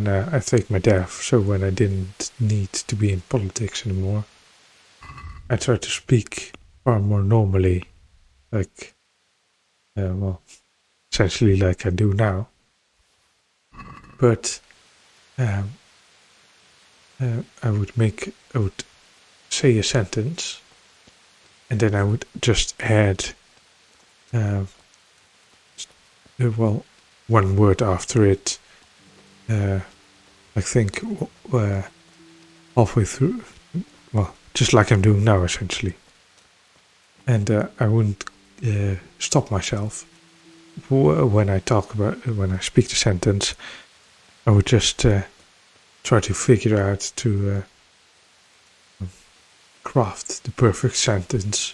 I faked my death, so when I didn't need to be in politics anymore, I tried to speak far more normally, like, well, essentially like I do now. But I would say a sentence, and then I would just add, well, one word after it. I think halfway through, well, just like I'm doing now, essentially. And I wouldn't stop myself when I speak the sentence. I would just try to figure out to craft the perfect sentence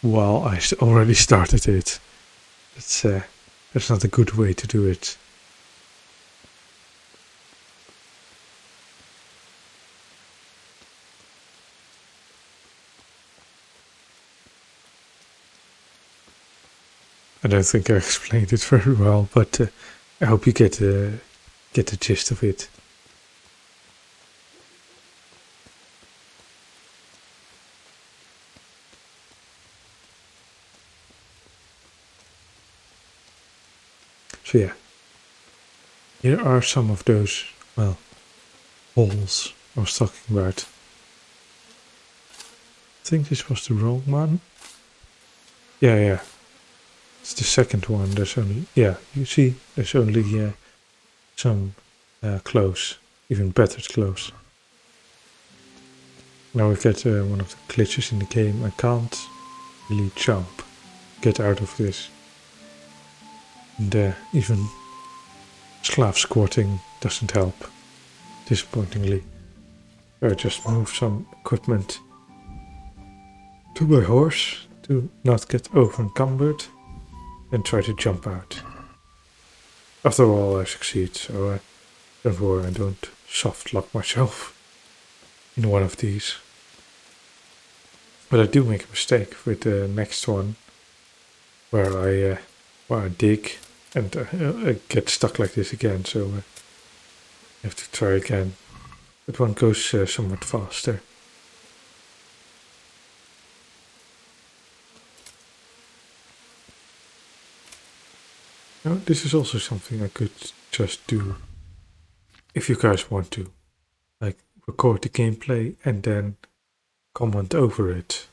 while I already started it. That's not a good way to do it. I don't think I explained it very well, but I hope you get the gist of it. So yeah, here are some of those, well, holes I was talking about. I think this was the wrong one. Yeah. It's the second one. There's only, yeah, you see, there's only some close, even better close. Now we get one of the glitches in the game. I can't really jump, get out of this. And even Slav squatting doesn't help, disappointingly. So I just move some equipment to my horse to not get over encumbered and try to jump out. After all, I succeed, so don't worry, I don't soft lock myself in one of these. But I do make a mistake with the next one, where I dig and I get stuck like this again, so I have to try again. But one goes somewhat faster. Now, this is also something I could just do if you guys want to. Like, record the gameplay and then comment over it.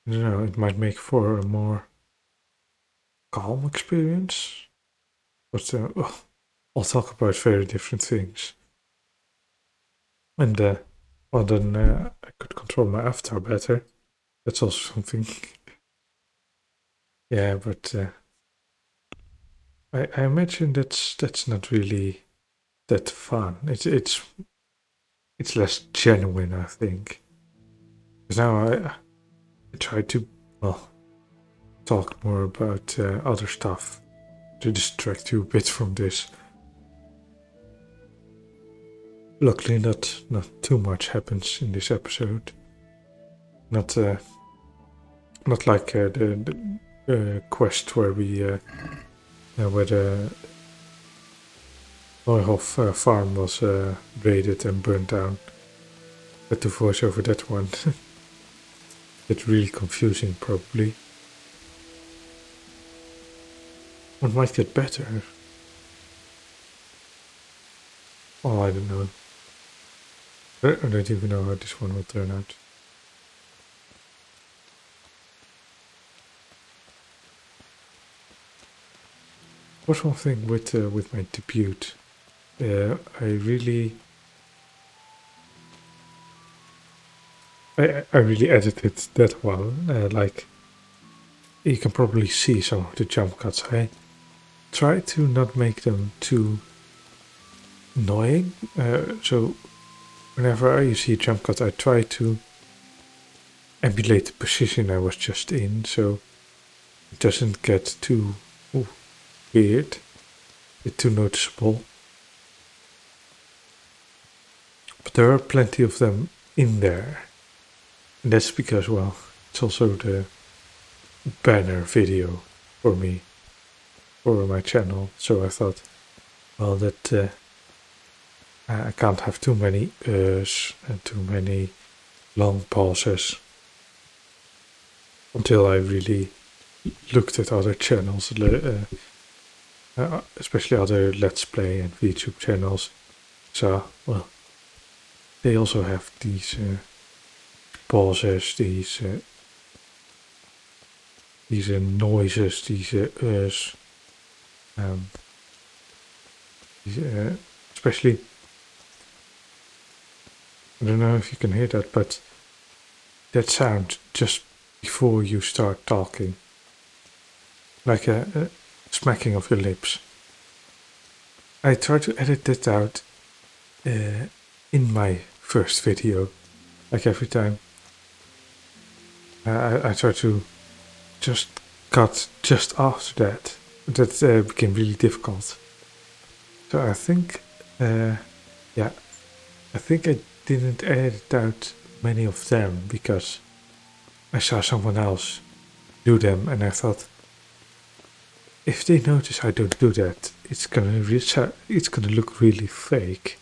I don't know, it might make for a more calm experience. But I'll talk about very different things. And then I could control my avatar better. That's also something. Yeah, but I imagine that's not really that fun. It's less genuine, I think. Because now I try to talk more about other stuff to distract you a bit from this. Luckily, not too much happens in this episode. Not like the quest where where the Neuhof farm was raided and burned down. Had to voice over that one. It's really confusing, probably. One might get better. Oh, I don't know. I don't even know how this one will turn out. What's one thing with my debut? I really edited that well. Like, you can probably see some of the jump cuts. I try to not make them too annoying. So whenever you see a jump cut, I try to emulate the position I was just in, so it doesn't get too weird, too noticeable. But there are plenty of them in there. And that's because, well, it's also the banner video for me, for my channel. So I thought, well, that I can't have too many and too many long pauses until I really looked at other channels, especially other Let's Play and VTube channels. So, well, they also have these pauses, these noises, especially, I don't know if you can hear that, but that sound just before you start talking, like a smacking of your lips. I try to edit that out in my first video, like every time. I try to just cut just after that. That became really difficult. So I think, I think I didn't edit out many of them because I saw someone else do them, and I thought, if they notice I don't do that, it's gonna look really fake.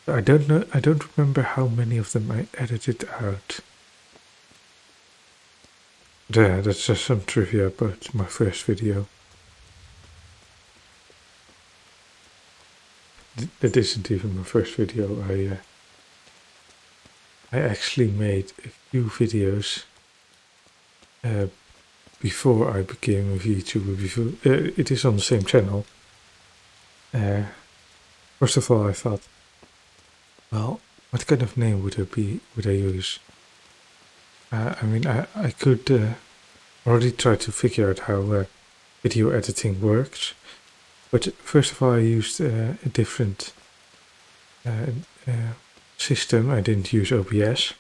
I don't know. I don't remember how many of them I edited out. Yeah, that's just some trivia about my first video. That isn't even my first video. I actually made a few videos before I became a VTuber. Before it is on the same channel. First of all, I thought, well, what kind of name would I use? I could already try to figure out how video editing works, but first of all, I used a different system. I didn't use OBS,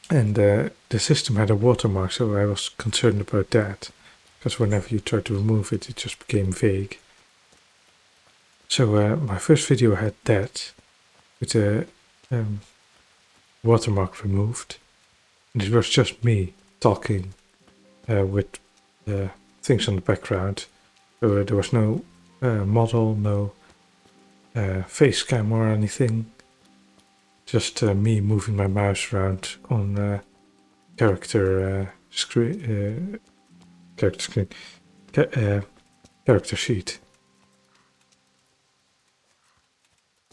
and the system had a watermark, so I was concerned about that, because whenever you tried to remove it, it just became vague. So my first video had that, with the watermark removed, and it was just me talking with things on the background. So there was no model, no face cam or anything. Just me moving my mouse around on character screen, character sheet.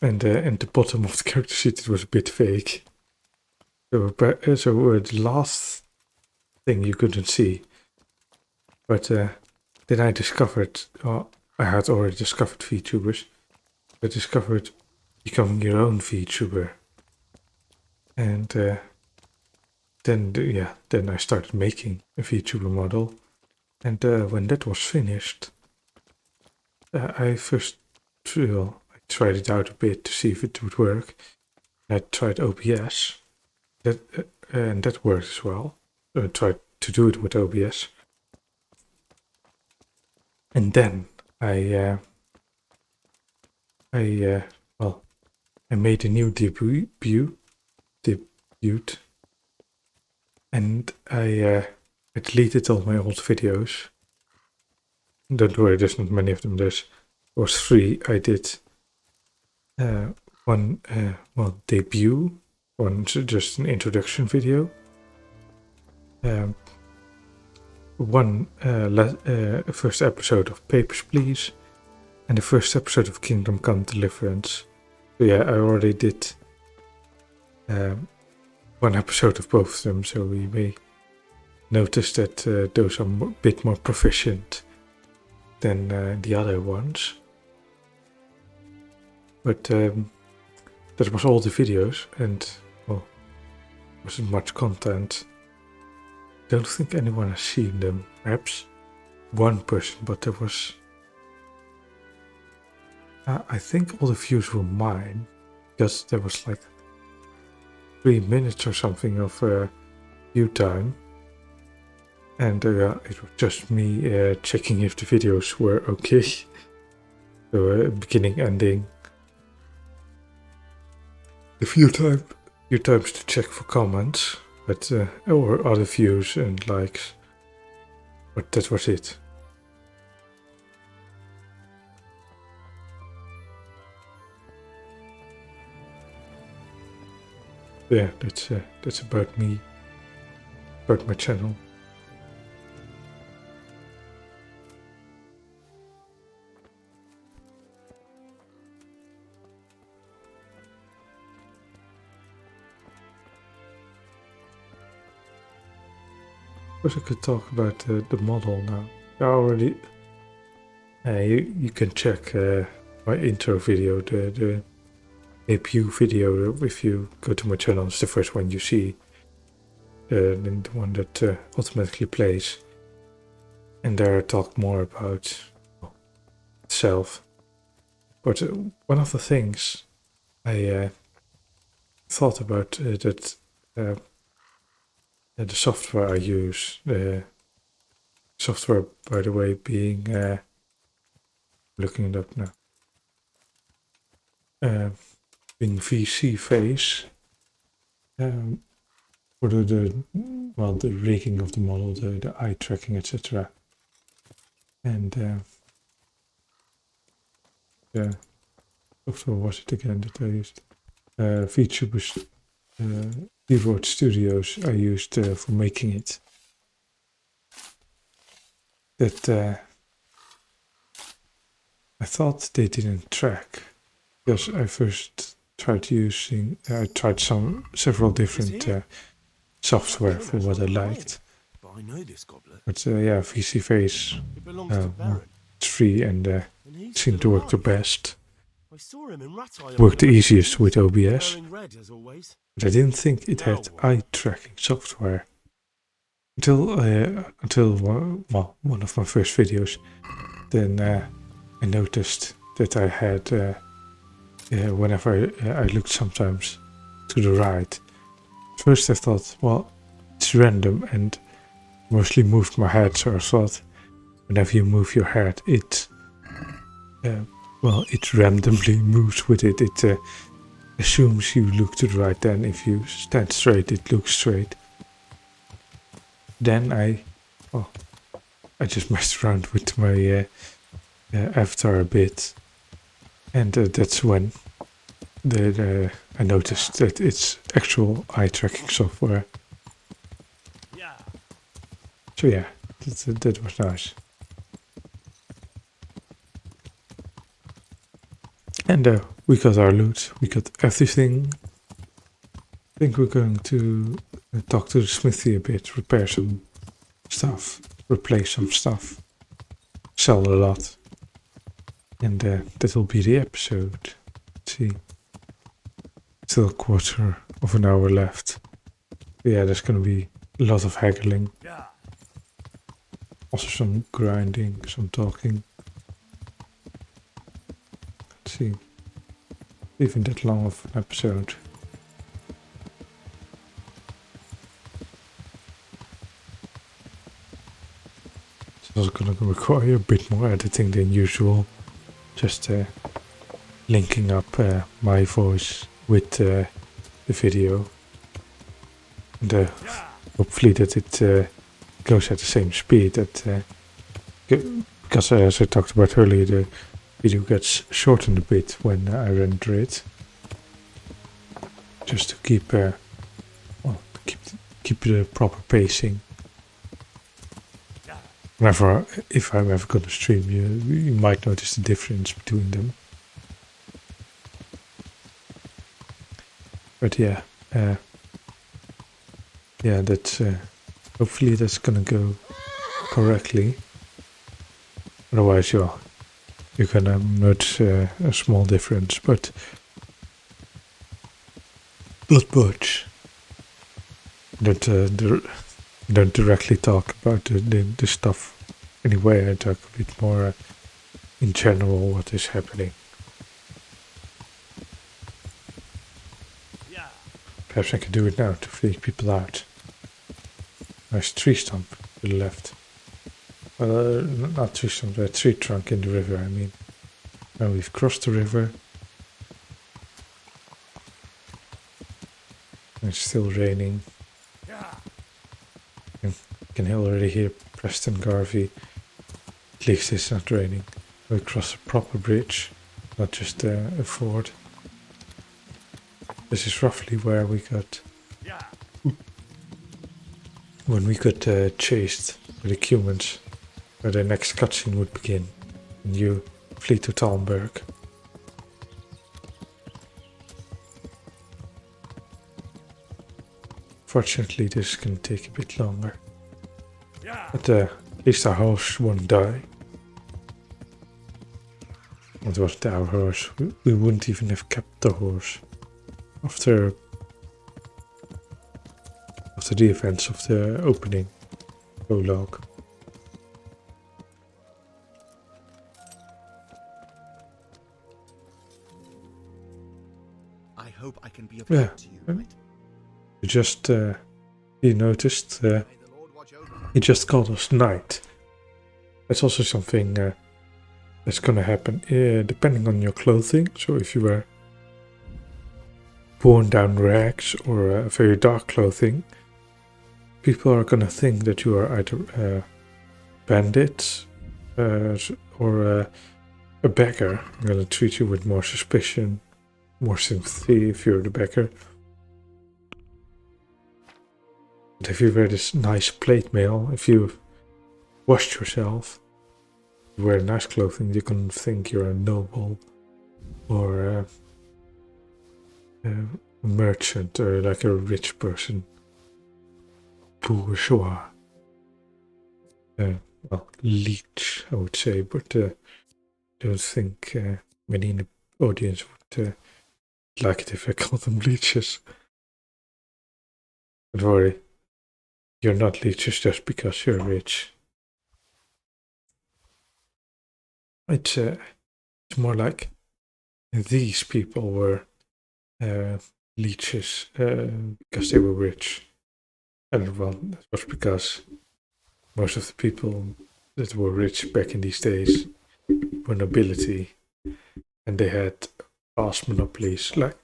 And the bottom of the character sheet, it was a bit vague. So the last thing you couldn't see. But then I discovered, I had already discovered VTubers. I discovered becoming your own VTuber. And then I started making a VTuber model. And when that was finished, I tried it out a bit to see if it would work. I tried OBS, and that worked as well. I tried to do it with OBS. And then I made a new debut, and I deleted all my old videos. Don't worry, there's not many of them. There was 3. I did one debut, one just an introduction video. One first episode of Papers, Please, and the first episode of Kingdom Come Deliverance. So yeah, I already did one episode of both of them, so we may notice that those are a bit more proficient than the other ones. But that was all the videos, and well, wasn't much content. Don't think anyone has seen them. Perhaps one person, but there was... I think all the views were mine, because there was like 3 minutes or something of view time. And it was just me checking if the videos were okay. So beginning, ending. A few times to check for comments. But or other views and likes, but that was it. Yeah, that's about me, about my channel. I could talk about the model now. I already, you can check my intro video, the debut video. If you go to my channel, it's the first one you see, the one that automatically plays. And there I talk more about itself. But one of the things I thought about that. The software I use, the software, by the way, being looking it up now, being VC Face, for the rigging of the model, the eye tracking, etc. And the software was it again that I used? Vtuber Studios I used for making it. That I thought they didn't track, because I first tried several different software for what I liked. But VC Face, it's free and seemed to work the best. I saw him in Rat Eye. worked the easiest with OBS, Wearing red as always. but I didn't think it had eye tracking software until one of my first videos. Then I noticed that I had whenever I looked sometimes to the right. First I thought, well, it's random, and mostly moved my head, so I thought whenever you move your head, it randomly moves with it. It assumes you look to the right, then if you stand straight, it looks straight. Then I just messed around with my avatar a bit, and that's when I noticed that it's actual eye tracking software. Yeah. So yeah, that was nice. And we got our loot, we got everything. I think we're going to talk to the smithy a bit, repair some stuff, replace some stuff, sell a lot. And that will be the episode. Let's see. Still a quarter of an hour left. Yeah, there's going to be a lot of haggling. Yeah. Also some grinding, some talking. Let's see. Even that long of an episode. It's also going to require a bit more editing than usual. Just linking up my voice with the video. And hopefully that it goes at the same speed. Because as I talked about earlier, the video gets shortened a bit when I render it. Just to keep the proper pacing. If I'm ever gonna stream, you might notice the difference between them. But yeah, that's hopefully that's gonna go correctly. Otherwise, you're gonna notice a small difference, but not much. Don't directly talk about the stuff anyway. I talk a bit more in general what is happening. Yeah. Perhaps I can do it now to freak people out. Nice tree stump to the left. Well, not tree stump, a tree trunk in the river, I mean. Now we've crossed the river. It's still raining. Yeah. You can already hear Preston Garvey. At least it's not raining. We crossed a proper bridge, not just a ford. This is roughly where we got... Yeah. When we got chased by the humans, where the next cutscene would begin. And you flee to Talmberg. Fortunately, this is going to take a bit longer. Yeah. But at least our horse won't die. It wasn't our horse. We wouldn't even have kept the horse after the events of the opening prologue. I hope I can be of Yeah. help to you, mate. You noticed, May the Lord watch over you. he just called us knight. That's also something that's gonna happen depending on your clothing. So if you wear worn down rags or very dark clothing, people are gonna think that you are either bandits or a beggar. I'm gonna treat you with more suspicion, more sympathy if you're the beggar. But if you wear this nice plate mail, if you washed yourself, you wear nice clothing, you can think you're a noble or a merchant or like a rich person. Bourgeois. Well, leech, I would say, but I don't think many audience would like it if I call them leeches. Don't worry, you're not leeches just because you're rich. It's more like these people were leeches because they were rich. And well, that was because most of the people that were rich back in these days were nobility, and they had vast monopolies. Like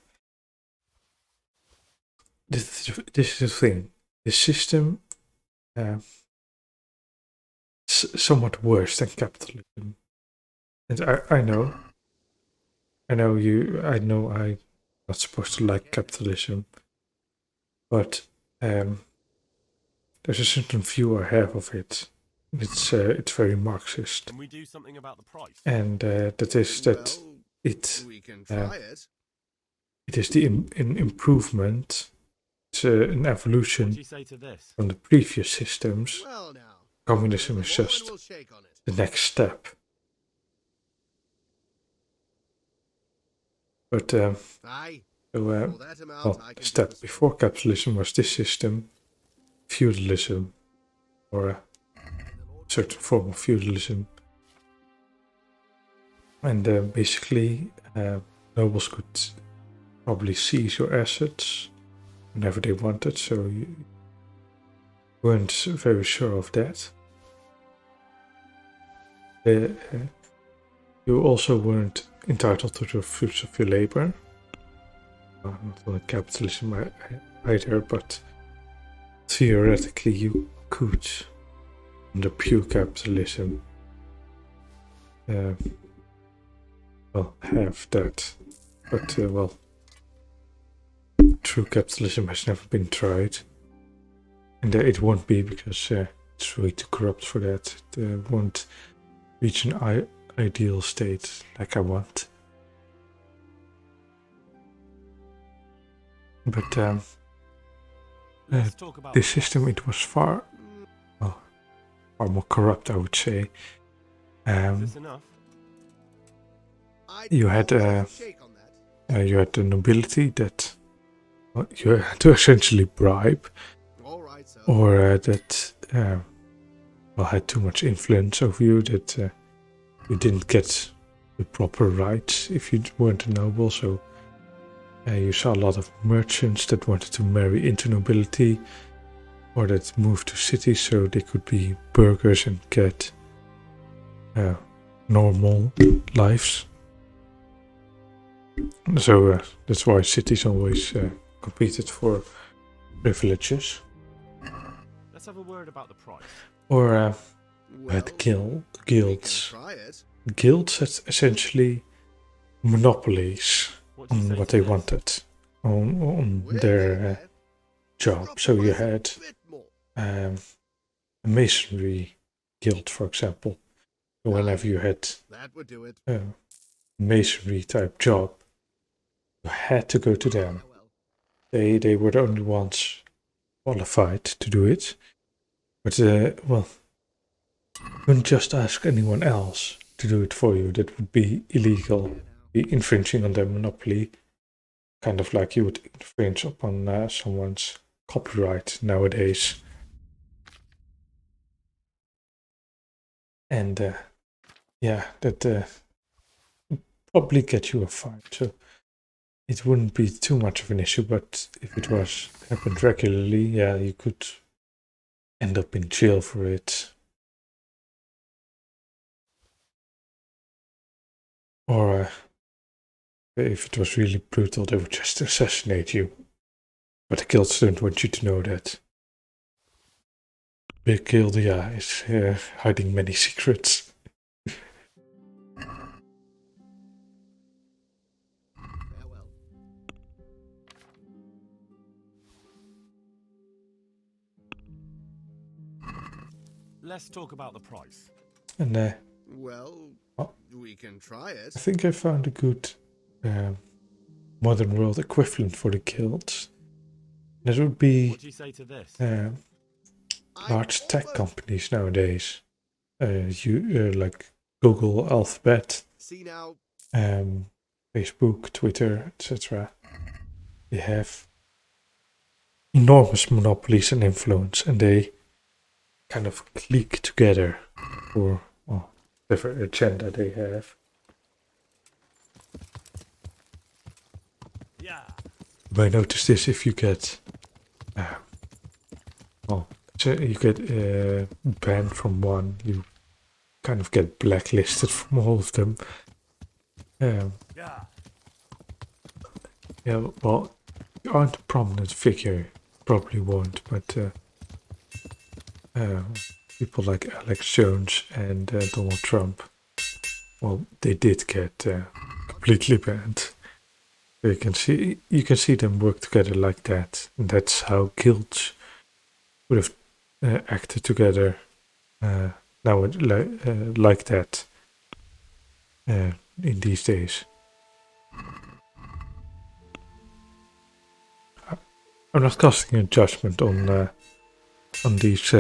this is the thing. The system is somewhat worse than capitalism. And I know I'm not supposed to like capitalism, but there's a certain view I have of it. It's very Marxist, Can we do something about the price? and that is that Well, it we can try it. it is the improvement. It's an What evolution do you say to this? from the previous systems. Well, now. Communism there's is the law and just we'll shake on it. the next step. But Aye. so, For that amount, well, I the can step do the before capitalism was this system, feudalism, or a certain form of feudalism. And basically, nobles could probably seize your assets whenever they wanted, so you weren't very sure of that. You also weren't entitled to the fruits of your labor. Not only capitalism either, but theoretically you could, under pure capitalism, have that. But, true capitalism has never been tried. And it won't be, because it's way too corrupt for that. It won't reach an ideal state like I want. But Let's talk about this system, it was far more corrupt, I would say. Is this enough? You had shake on that. you had the nobility that you had to essentially bribe, All right, sir. or that had too much influence over you, that you didn't get the proper rights if you weren't a noble. So you saw a lot of merchants that wanted to marry into nobility, or that moved to cities so they could be burghers and get normal lives. So that's why cities always competed for privileges. Let's have a word about the price. Or Well, had we can guilds. try it. Guilds had essentially monopolies What do you say on what to they this? wanted, on We're their getting there. job. Drop So the you price a had bit more. a masonry guild, for example. So whenever you had That would do it. a masonry type job, you had to go to them. Well, They were the only ones qualified to do it. But you couldn't just ask anyone else to do it for you. That would be illegal, be infringing on their monopoly, kind of like you would infringe upon someone's copyright nowadays. And that probably get you a fine. So it wouldn't be too much of an issue, but if it happened regularly, yeah, you could end up in jail for it. Or if it was really brutal, they would just assassinate you. But the guilds don't want you to know that. Big Guild, yeah, is hiding many secrets. farewell. Let's talk about the price. And Well, Oh. we can try it. I think I found a good modern world equivalent for the guilds. That would be What do you say to this? large tech companies nowadays. Like Google, Alphabet, See now, um, Facebook, Twitter, etc. They have enormous monopolies and influence, and they kind of clique together for whatever agenda they have. Yeah. You might notice this if you get, you get banned from one, you kind of get blacklisted from all of them. Yeah. Yeah, well, you aren't a prominent figure, probably won't, but people like Alex Jones and Donald Trump, well, they did get completely banned. You can see them work together like that, and that's how guilds would have acted together like that in these days. I'm not casting a judgment on these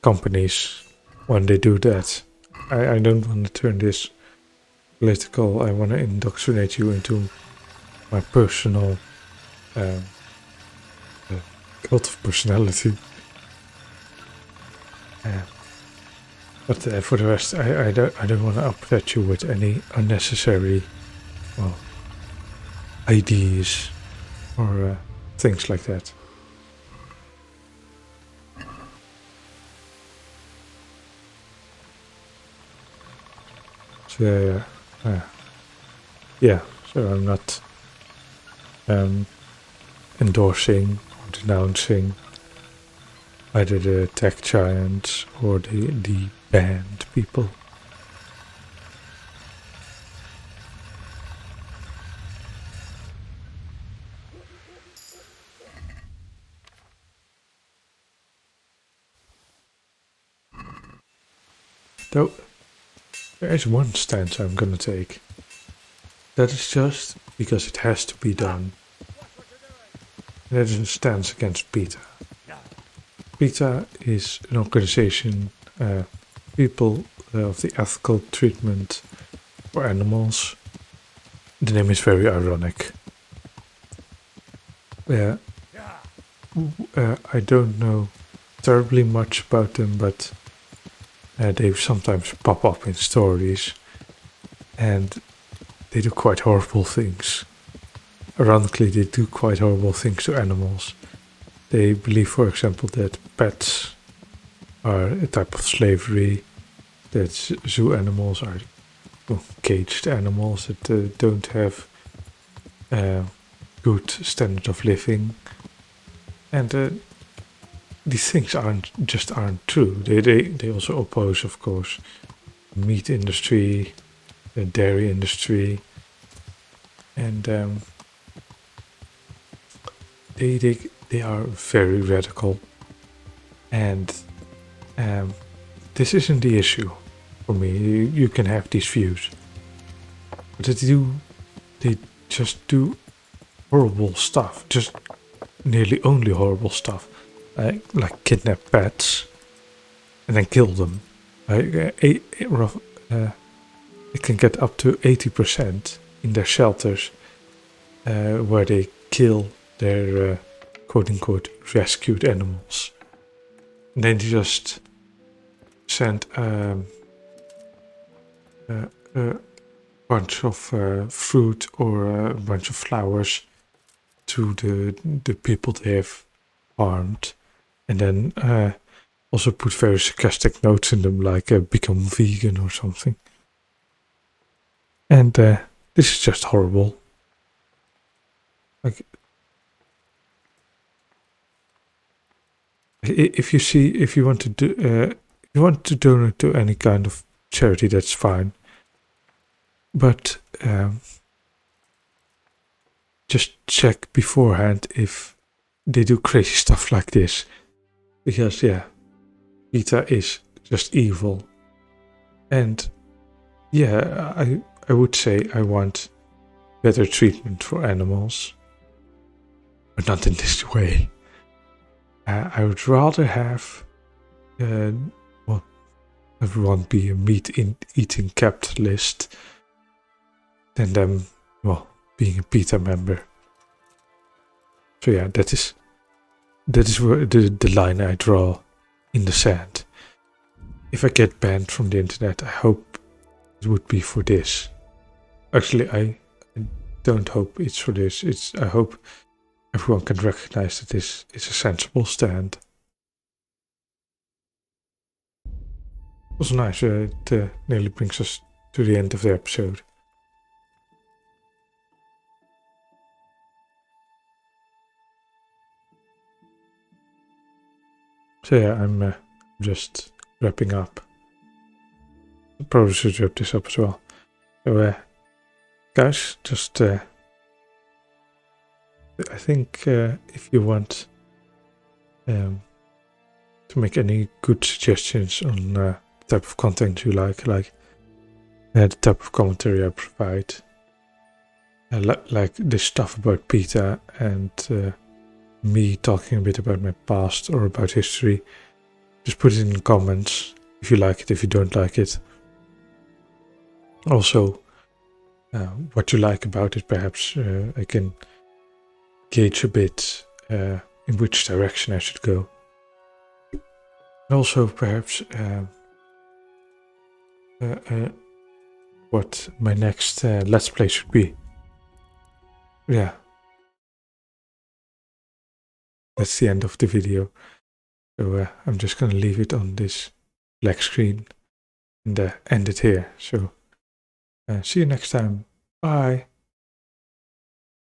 companies when they do that. I don't want to turn this political. I want to indoctrinate you into my personal cult of personality. But for the rest, I don't want to upset you with any unnecessary, ideas or things like that. So so I'm not endorsing or denouncing either the tech giants or the banned people. Though there is one stance I'm gonna take. That is just because it has to be done. That is a stance against PETA. PETA is an organization, people of the ethical treatment for animals. The name is very ironic. I don't know terribly much about them, but they sometimes pop up in stories, and they do quite horrible things. Ironically, they do quite horrible things to animals. They believe, for example, that pets are a type of slavery, that zoo animals are caged animals that don't have good standard of living, and these things aren't true. They also oppose, of course, the meat industry, the dairy industry, and they are very radical. And this isn't the issue for me. You can have these views, but they just do horrible stuff. Just nearly only horrible stuff, like kidnap pets and then kill them. It can get up to 80% in their shelters, where they kill their quote-unquote rescued animals. And then they just send a bunch of fruit or a bunch of flowers to the people they have harmed, and then also put very sarcastic notes in them, like become vegan or something. And this is just horrible. Like, if you want to donate to any kind of charity, that's fine. But just check beforehand if they do crazy stuff like this, because PETA is just evil. And I would say I want better treatment for animals, but not in this way. I would rather have everyone be a meat-eating capitalist than them, well, being a beta member. So yeah, that is where the line I draw in the sand. If I get banned from the internet, I hope it would be for this. Actually, I don't hope it's for this. I hope everyone can recognize that this is a sensible stand. It was nice. It nearly brings us to the end of the episode. So yeah, I'm just wrapping up. I probably should wrap this up as well. So guys, just I think if you want to make any good suggestions on the type of content you like the type of commentary I provide, like this stuff about PETA and me talking a bit about my past or about history, just put it in the comments if you like it, if you don't like it. Also, what you like about it, perhaps I can gauge a bit in which direction I should go. And also, perhaps what my next Let's Play should be. Yeah. That's the end of the video. So I'm just gonna leave it on this black screen and end it here. So see you next time. Bye.